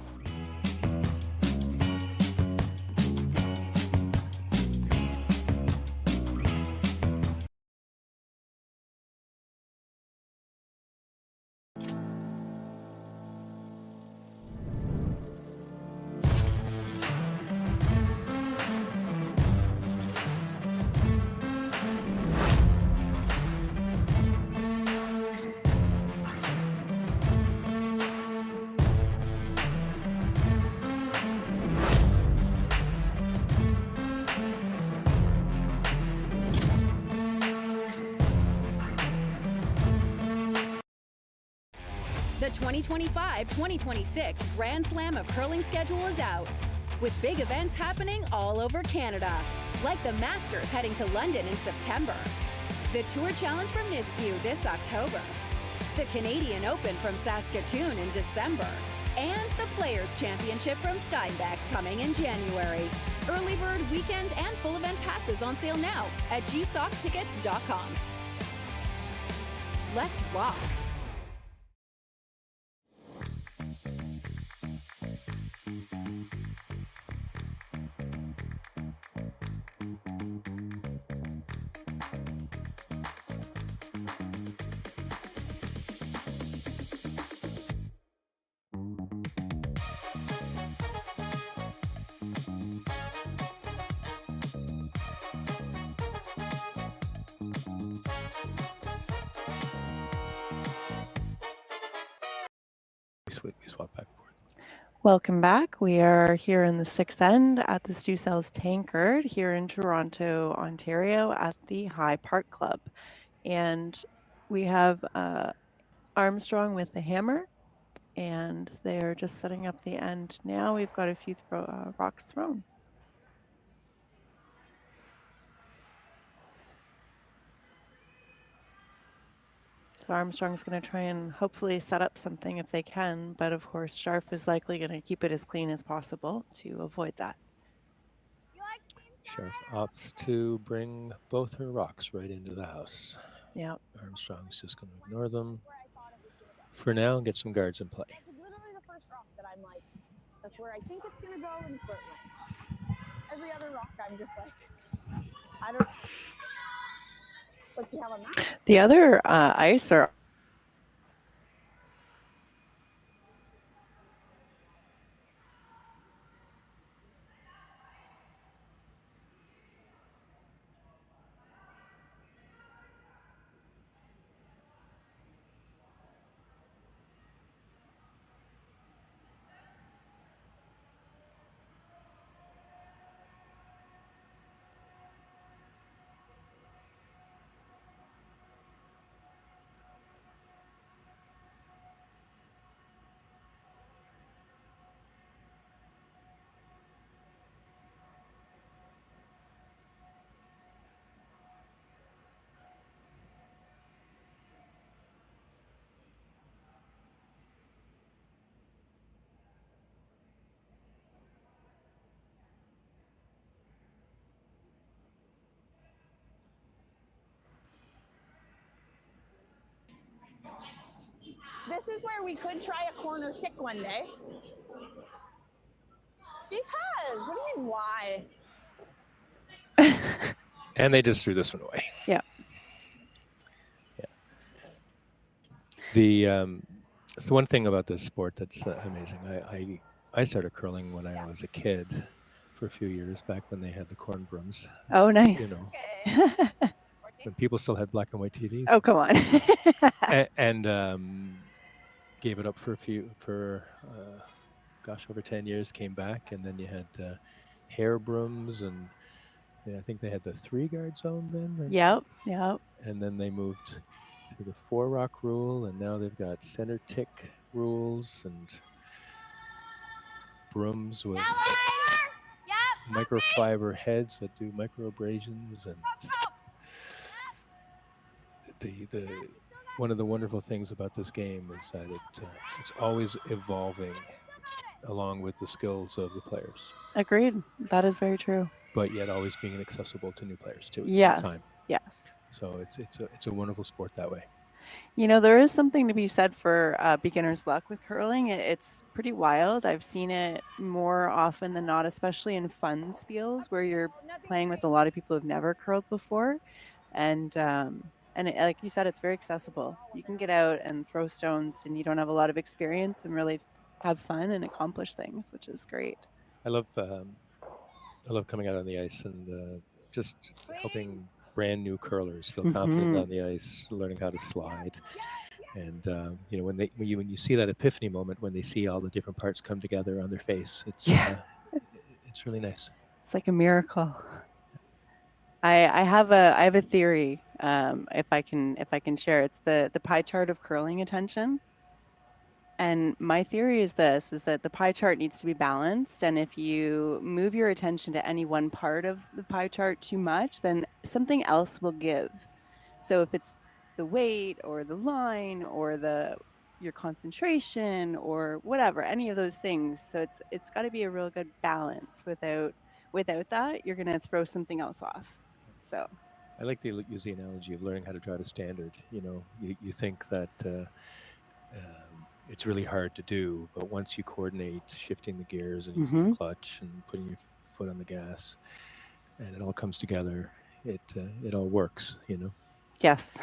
S15: The 2025-2026 Grand Slam of Curling schedule is out, with big events happening all over Canada, like the Masters heading to London in September, the Tour Challenge from Nisku this October, the Canadian Open from Saskatoon in December, and the Players' Championship from Steinbeck coming in January. Early bird weekend and full event passes on sale now at gsocktickets.com. Let's rock!
S6: We swap back and forth.
S4: Welcome back. We are here in the 6th end at the Stu Sells Tankard here in Toronto, Ontario at the High Park Club. And we have Armstrong with the hammer, and they're just setting up the end now. We've got a few rocks thrown. So Armstrong's going to try and hopefully set up something if they can, but of course Scharf is likely going to keep it as clean as possible to avoid that.
S6: Scharf opts to bring both her rocks right into the house.
S4: Yeah.
S6: Armstrong's just going to ignore them for now and get some guards in play.
S5: It's literally the first rock that I'm like, that's where I think it's going to go, and it's where it went. Every other rock, I'm just like, I don't. What do you have on that?
S4: The other ice are
S5: this is where we could try a corner tick one day. Because, what do you mean, why?
S6: And they just threw this one away.
S4: Yeah.
S6: It's the one thing about this sport that's amazing. I started curling when I was a kid for a few years, back when they had the corn brooms.
S4: Oh, nice.
S6: You know, when people still had black and white TVs.
S4: Oh, come on.
S6: and gave it up for over 10 years, came back, and then you had hair brooms, and I think they had the 3-guard zone then. Right?
S4: Yep.
S6: And then they moved to the 4-rock rule, and now they've got center tick rules and brooms with microfiber heads that do micro abrasions. And the one of the wonderful things about this game is that it's always evolving along with the skills of the players.
S4: Agreed. That is very true.
S6: But yet always being accessible to new players too at the
S4: Yes.
S6: same time.
S4: Yes.
S6: So it's a wonderful sport that way.
S4: You know, there is something to be said for beginner's luck with curling. It's pretty wild. I've seen it more often than not, especially in fun spiels where you're playing with a lot of people who've never curled before. And like you said, it's very accessible. You can get out and throw stones, and you don't have a lot of experience, and really have fun and accomplish things, which is great.
S6: I love coming out on the ice and just helping brand new curlers feel confident on the ice, learning how to slide. And you know, when you see that epiphany moment, when they see all the different parts come together on their face, it's really nice.
S4: It's like a miracle. I have a theory, if I can share. It's the pie chart of curling attention. And my theory is that the pie chart needs to be balanced, and if you move your attention to any one part of the pie chart too much, then something else will give. So if it's the weight or the line or your concentration or whatever, any of those things, so it's got to be a real good balance. Without that, you're going to throw something else off. So
S6: I like to use the analogy of learning how to drive a standard. You know, you think that it's really hard to do, but once you coordinate shifting the gears and using the clutch and putting your foot on the gas, and it all comes together, it all works, you know?
S4: Yes.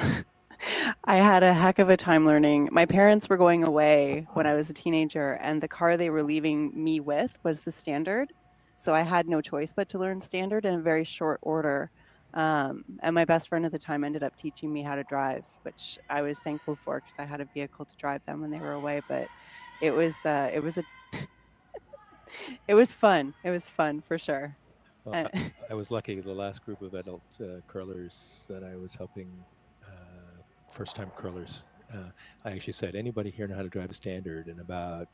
S4: I had a heck of a time learning. My parents were going away when I was a teenager, and the car they were leaving me with was the standard. So I had no choice but to learn standard in a very short order. And my best friend at the time ended up teaching me how to drive, which I was thankful for because I had a vehicle to drive them when they were away. But it was it was fun. It was fun for sure.
S6: Well, I was lucky. The last group of adult curlers that I was helping, first-time curlers, I actually said, anybody here know how to drive a standard? And about,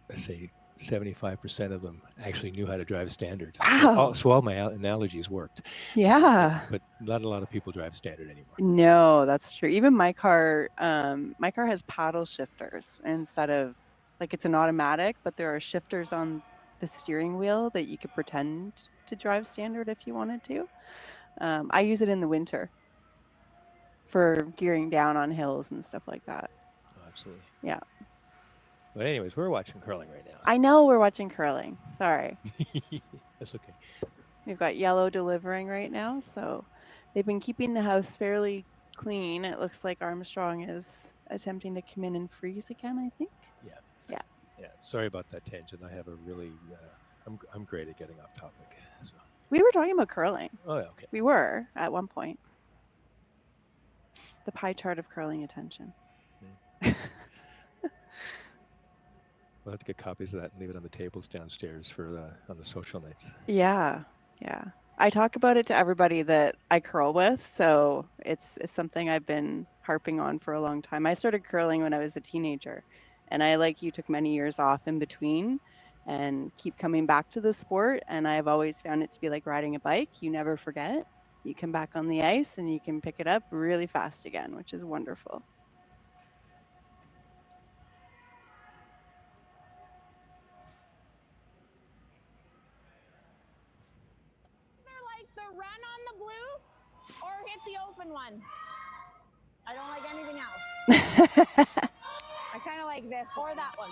S6: let's say, 75% of them actually knew how to drive a standard.
S4: Wow.
S6: So all my analogies worked.
S4: Yeah.
S6: But not a lot of people drive standard anymore.
S4: No, that's true. Even my car has paddle shifters instead of, like, it's an automatic, but there are shifters on the steering wheel that you could pretend to drive standard if you wanted to. I use it in the winter for gearing down on hills and stuff like that.
S6: Oh, absolutely.
S4: Yeah.
S6: But anyways, we're watching curling right now.
S4: I know we're watching curling. Sorry.
S6: That's okay.
S4: We've got Yellow delivering right now, so they've been keeping the house fairly clean. It looks like Armstrong is attempting to come in and freeze again, I think.
S6: Yeah.
S4: Yeah.
S6: Yeah. Sorry about that tangent. I have a really, I'm great at getting off topic. So.
S4: We were talking about curling.
S6: Oh, yeah, okay.
S4: We were at one point. The pie chart of curling attention.
S6: Yeah. We'll have to get copies of that and leave it on the tables downstairs for on the social nights.
S4: Yeah, yeah. I talk about it to everybody that I curl with, so it's something I've been harping on for a long time. I started curling when I was a teenager, and I, like you, took many years off in between and keep coming back to the sport, and I've always found it to be like riding a bike. You never forget. You come back on the ice and you can pick it up really fast again, which is wonderful.
S5: Either like the run on the blue or hit the open one. I don't like anything else.
S2: I kind of like this
S5: Or that one.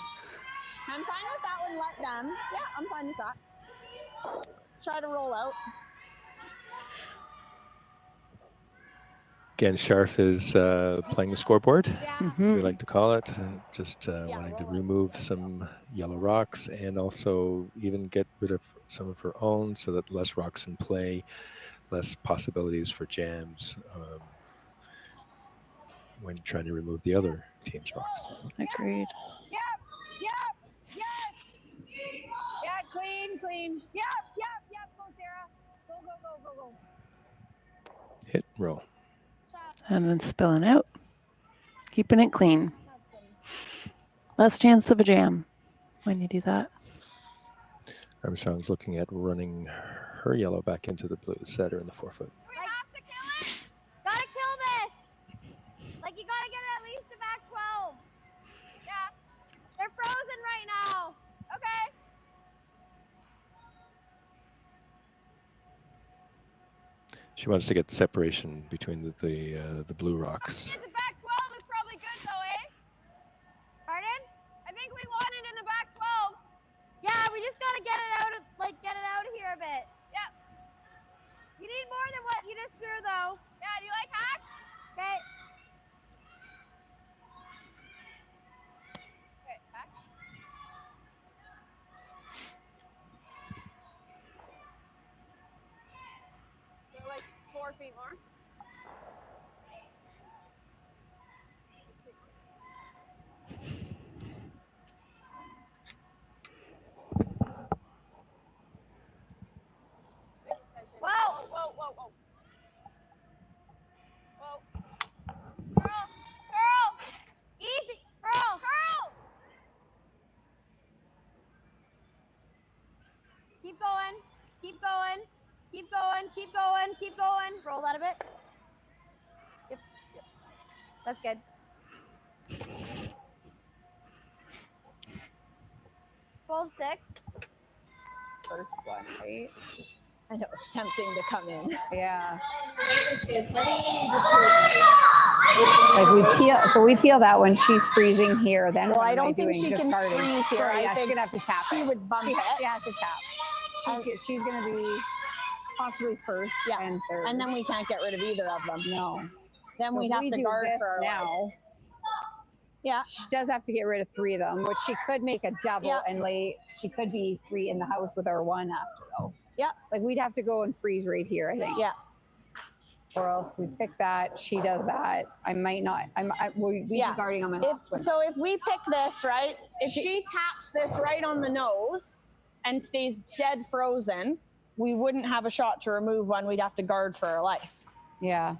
S5: I'm fine with that one. Let them. Yeah, I'm fine with that. Try to roll out.
S6: Again, Scharf is playing the scoreboard, as we
S4: Mhm.
S6: like to call it, just wanting to remove some yellow rocks and also even get rid of some of her own so that less rocks in play, less possibilities for jams when trying to remove the other team's rocks.
S4: Agreed.
S2: Yep. Yeah, clean. Yep. Go, Sarah. Go.
S6: Hit and roll.
S4: And then spilling out. Keeping it clean. Less chance of a jam when you do that.
S6: Armstrong's looking at running her yellow back into the blue, set her in the 4-foot.
S1: Gotta kill this. Like, you gotta get it at least to back 12.
S3: Yeah.
S1: They're frozen right now.
S3: Okay.
S6: She wants to get separation between the blue rocks.
S3: Get to back 12 is probably good though, eh?
S1: Pardon?
S3: I think we want it in the back 12.
S1: Yeah, we just gotta get it out of here a bit.
S3: Yep.
S1: You need more than what you just threw, though.
S3: Yeah, do you like hack?
S1: Okay.
S3: Okay, hack. So like 4 feet more.
S1: Whoa!
S3: Whoa. Girl!
S1: Easy! Girl! Keep going. Roll that a bit. Yep. That's good. Twelve 6.
S2: First one, right?
S5: I know it's tempting to come in.
S2: Yeah. Like we peel that one. She's freezing here. Then
S5: Well,
S2: what
S5: I
S2: am
S5: don't think
S2: doing?
S5: she
S2: Just
S5: can
S2: guarding.
S5: freeze here.
S2: Sorry,
S5: I
S2: yeah, she's
S5: think
S2: gonna have to tap
S5: she
S2: it.
S5: would bump it.
S2: She has to tap. She's gonna be possibly first and third.
S5: And then we can't get rid of either of them.
S2: No.
S5: Then
S2: So
S5: we'd
S2: if
S5: have
S2: we
S5: to
S2: do
S5: guard
S2: this
S5: for our
S2: now.
S5: life. Yeah.
S2: She does have to get rid of 3 of them, which she could make a double and she could be 3 in the house with our 1 after though.
S5: Yeah.
S2: Like we'd have to go and freeze right here, I think.
S5: Yeah.
S2: Or else we pick that, she does that. I might not, we'd be guarding on my last one.
S5: So if we pick this, right, if she taps this right on the nose and stays dead frozen, we wouldn't have a shot to remove one. We'd have to guard for our life.
S2: Yeah.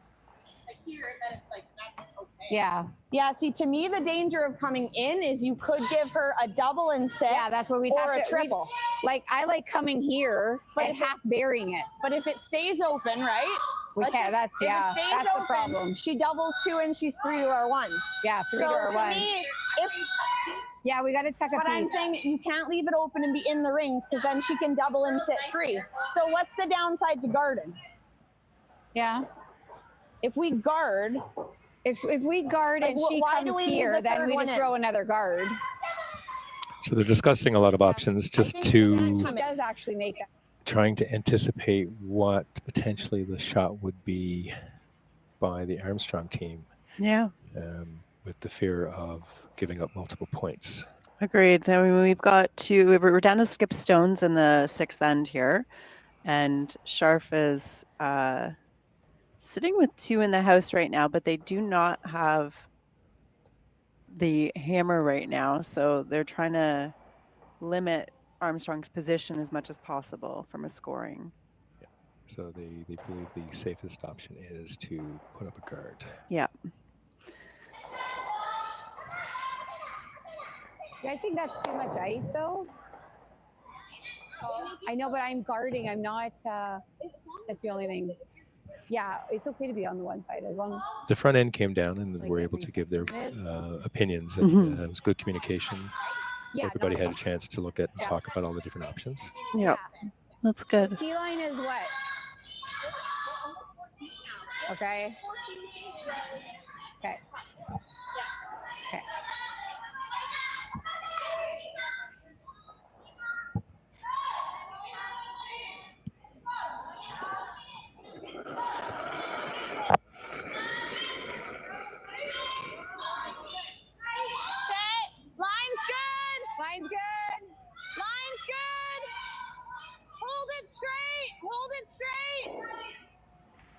S5: Here, then it's like, that's okay.
S2: Yeah.
S5: Yeah, see, to me, the danger of coming in is you could give her a double and sit.
S2: Yeah, that's what we'd
S5: or
S2: have
S5: a
S2: to,
S5: triple.
S2: Like, I like coming here and half burying it.
S5: But if it stays open, right?
S2: We
S5: let's
S2: can't,
S5: just- if it
S2: that's
S5: stays
S2: the
S5: open,
S2: problem.
S5: She doubles 2 and she's 3 to our 1.
S2: Yeah, 3
S5: so
S2: to our 1.
S5: Me, if,
S2: yeah, we got to tuck a
S5: But
S2: piece.
S5: I'm saying you can't leave it open and be in the rings because then she can double and sit 3. So what's the downside to guarding?
S2: Yeah.
S5: If we guard.
S2: If we guard and she comes here, then we just throw another guard.
S6: So they're discussing a lot of options just to
S2: She does actually make it.
S6: trying to anticipate what potentially the shot would be by the Armstrong team.
S4: Yeah.
S6: With the fear of giving up multiple points.
S4: Agreed. I mean, we're down to skip stones in the 6th end here. And Scharf is sitting with 2 in the house right now, but they do not have the hammer right now. So they're trying to limit Armstrong's position as much as possible from a scoring.
S6: Yeah. So they believe the safest option is to put up a guard.
S4: Yeah.
S2: Yeah, I think that's too much ice, though. I know, but I'm guarding. I'm not. That's the only thing. Yeah, it's okay to be on the one side as long.
S6: The front end came down and were able to give their opinions. And, it was good communication.
S2: Yeah,
S6: Everybody had a chance to look at and talk about all the different options.
S4: Yeah, that's good.
S2: Key line is what? Okay. Okay. Okay.
S3: Line's good.
S2: Line's good.
S3: Line's good. Hold it straight. Hold it straight.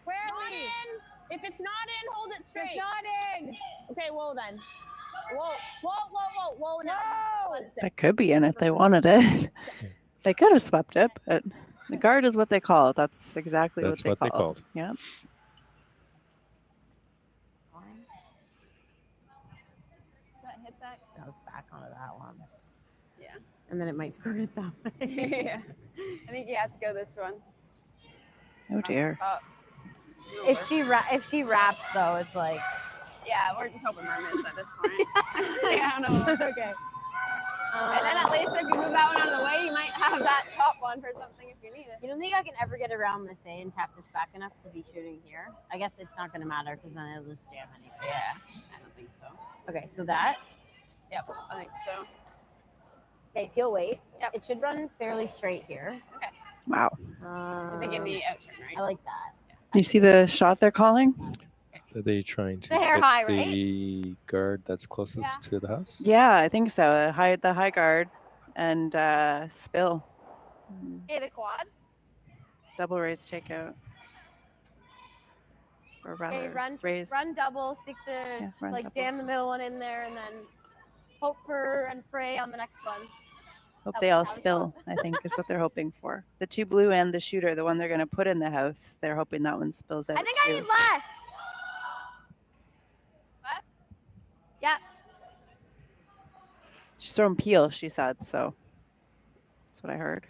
S2: Where are
S3: Not
S2: we?
S3: in. If it's not in, hold it straight.
S2: It's not in.
S3: Okay, whoa then. Whoa, whoa, whoa, whoa, whoa. Now.
S2: Whoa.
S4: That could be in if they wanted it. They could have swept it, but the guard is what they call it. That's exactly
S6: That's
S4: what
S6: what they
S4: call
S6: called.
S4: it. Yeah.
S3: So I hit that.
S1: Goes back onto that one.
S3: Yeah.
S1: And then it might squirt it that way.
S3: Yeah. I think you have to go this one.
S4: Oh dear.
S3: Up.
S1: If she wraps though, it's like.
S3: Yeah, we're just hoping mermaids at this point. I don't know.
S1: Okay.
S3: And then at least if you move that one out of the way, you might have that top one for something if you need it.
S1: You don't think I can ever get around this A and tap this back enough to be shooting here? I guess it's not going to matter because then it'll just jam anyway.
S3: Yeah, I don't think so.
S1: Okay, so that.
S3: Yep, I think so.
S1: Okay, peel weight.
S3: Yep.
S1: It should run fairly straight here.
S3: Okay.
S4: Wow.
S3: I think in the out turn, right?
S1: I like that.
S4: You see the shot they're calling?
S6: Are they trying to
S1: The hair
S6: hit
S1: high, right?
S6: the guard that's closest to the house?
S4: Yeah, I think so. The high guard and spill.
S1: Okay, the quad.
S4: Double raise takeout. Or rather,
S1: Okay,
S4: raise.
S1: run double, stick the
S4: run
S1: like
S4: double.
S1: jam the middle one in there, and then hope for and pray on the next one.
S4: Hope they all spill, I think, is what they're hoping for. The two blue and the shooter, the one they're going to put in the house, they're hoping that one spills out
S1: I think
S4: too.
S1: I need less.
S3: Less?
S1: Yeah.
S4: She's throwing peel, she said, so that's what I heard.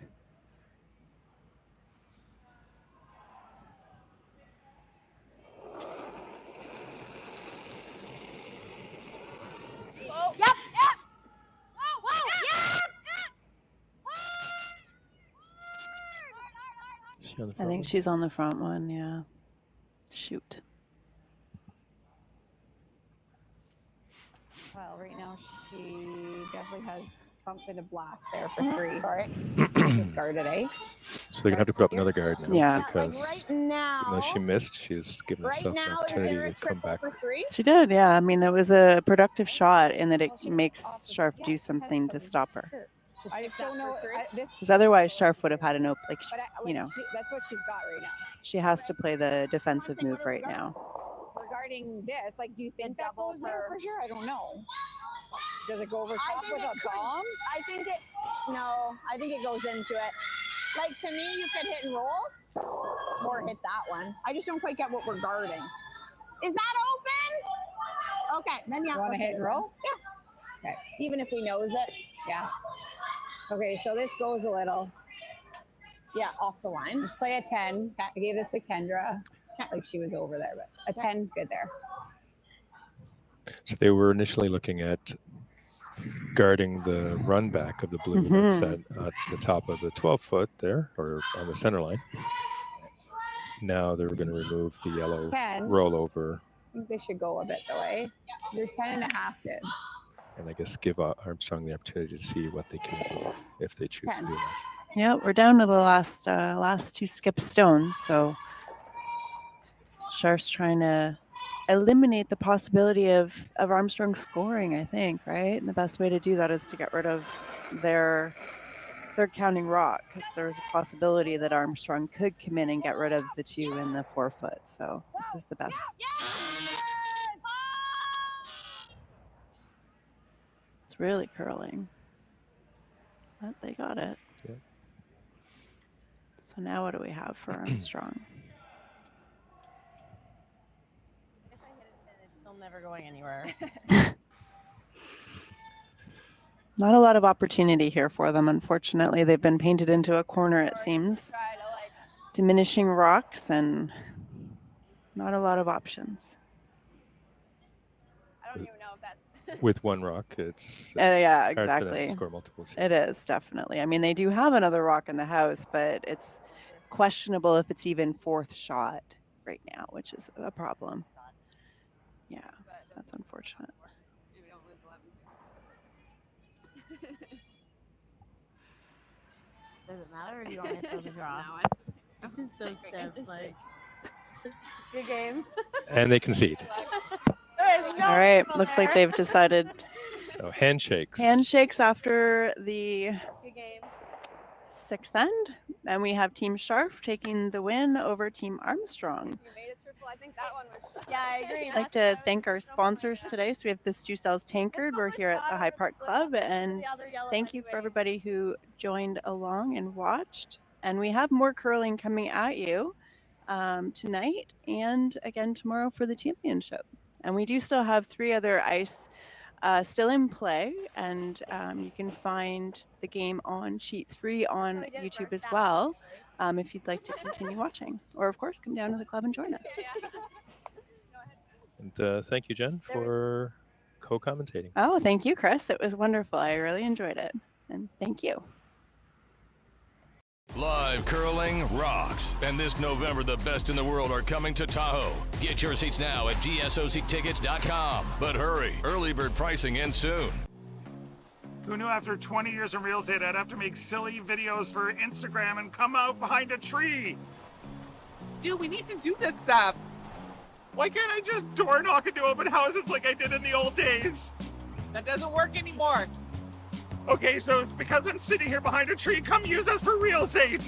S3: Whoa.
S1: Yep.
S3: Yep. Whoa. Whoa. Yep.
S6: Is she on the
S4: I
S6: front
S4: think
S6: one?
S4: she's on the front one, yeah. Shoot.
S2: Well, right now she definitely has something to blast there for three.
S5: Sorry.
S2: Just guarded, eh?
S6: So they're going to have to put up another guard now.
S4: Yeah.
S6: Because
S3: Right now.
S6: even though she missed, she's given
S3: Right
S6: herself an
S3: now, is
S6: opportunity
S3: there a
S6: to come
S3: triple
S6: back.
S3: for three?
S4: She did, yeah. I mean, it was a productive shot in that it makes Scharf
S2: Yeah,
S4: do
S2: has
S4: something to
S2: something.
S4: stop her.
S2: Sure. I just don't know. This,
S4: Because otherwise, Scharf would have had an open, like,
S2: but
S4: you know,
S2: that's what she's got right now.
S4: she has to play the defensive move right now.
S2: Regarding this, like, do you think that
S3: double
S2: goes there for sure? I don't know. Does it go over
S3: I
S2: top
S3: think
S2: with
S3: it
S2: a
S3: could.
S2: bomb?
S5: I think it goes into it. Like to me, you could hit and roll or hit that one. I just don't quite get what we're guarding. Is that open? Okay, then yeah.
S2: You want to
S5: let's
S2: hit and roll?
S5: Yeah.
S2: Okay.
S5: Even if we knows it.
S2: Yeah. Okay, so this goes a little.
S5: Yeah, off the line.
S2: Let's play a 10. I gave this to Kendra. Like she was over there, but a 10's good there.
S6: So they were initially looking at guarding the run back of the blue that's at the top of the 12-foot there, or on the center line. Now they're going to remove the yellow
S2: 10.
S6: rollover
S2: I think they should go a bit the way. Your 10.5 did.
S6: and I guess give Armstrong the opportunity to see what they can do if they choose to do that.
S4: Yeah, we're down to the last two skip stones, so Scharf's trying to eliminate the possibility of Armstrong scoring, I think, right? And the best way to do that is to get rid of their third counting rock, because there's a possibility that Armstrong could come in and get rid of the 2 and the 4-foot. So this is the best. It's really curling. But they got it.
S6: Yeah.
S4: So now what do we have for Armstrong?
S1: If I hit it, then it's still never going anywhere.
S4: Not a lot of opportunity here for them, unfortunately. They've been painted into a corner, it seems. Diminishing rocks and not a lot of options.
S3: I don't even know if that's.
S6: With one rock, it's
S4: Yeah,
S6: hard for them
S4: exactly.
S6: to score multiples.
S4: It is, definitely. I mean, they do have another rock in the house, but it's questionable if it's even 4th shot right now, which is a problem. Yeah.
S3: But
S4: That's unfortunate.
S3: Maybe don't lose 11.
S1: Does it matter, or do you want me to throw the draw?
S3: No,
S1: I'm just so stiff. Like, good game.
S6: And they concede.
S4: All right, looks like they've decided
S6: So handshakes.
S4: handshakes after the
S1: Good game.
S4: 6th end. And we have Team Scharf taking the win over Team Armstrong.
S3: You made a triple. I think that one was.
S1: Yeah, I agree.
S4: I'd like to thank our sponsors today. So we have the Stu Sells Tankard. We're here at the High Park Club. And thank you for everybody who joined along and watched. And we have more curling coming at you tonight and again tomorrow for the championship. And we do still have 3 other ice still in play, and you can find the game on Sheet 3 on YouTube as well if you'd like to continue watching. Or, of course, come down to the club and join us.
S6: And thank you, Jen, for co-commentating.
S4: Oh, thank you, Chris. It was wonderful. I really enjoyed it. And thank you.
S13: Live curling rocks. And this November, the best in the world are coming to Tahoe. Get your seats now at GSOCtickets.com. But hurry, early bird pricing ends soon.
S7: Who knew after 20 years in real estate I'd have to make silly videos for Instagram and come out behind a tree?
S14: Stu, we need to do this stuff.
S7: Why can't I just door knock into open houses like I did in the old days?
S14: That doesn't work anymore.
S7: Okay, so it's because I'm sitting here behind a tree. Come use us for real estate.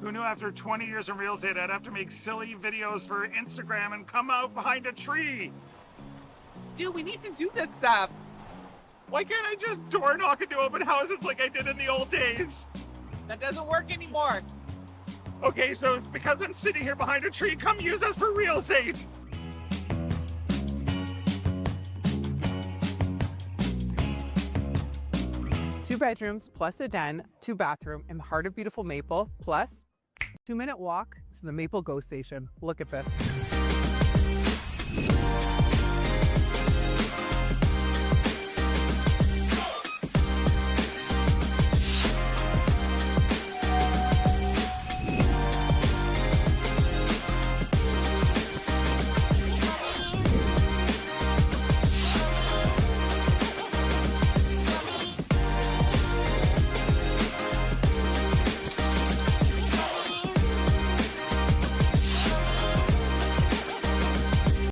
S7: Who knew after 20 years in real estate I'd have to make silly videos for Instagram and come out behind a tree?
S14: Stu, we need to do this stuff.
S7: Why can't I just door knock into open houses like I did in the old days?
S14: That doesn't work anymore.
S7: Okay, so it's because I'm sitting here behind a tree. Come use us for real estate.
S19: Two bedrooms plus a den, 2-bathroom in the heart of beautiful Maple, plus 2-minute walk to the Maple GO station. Look at this.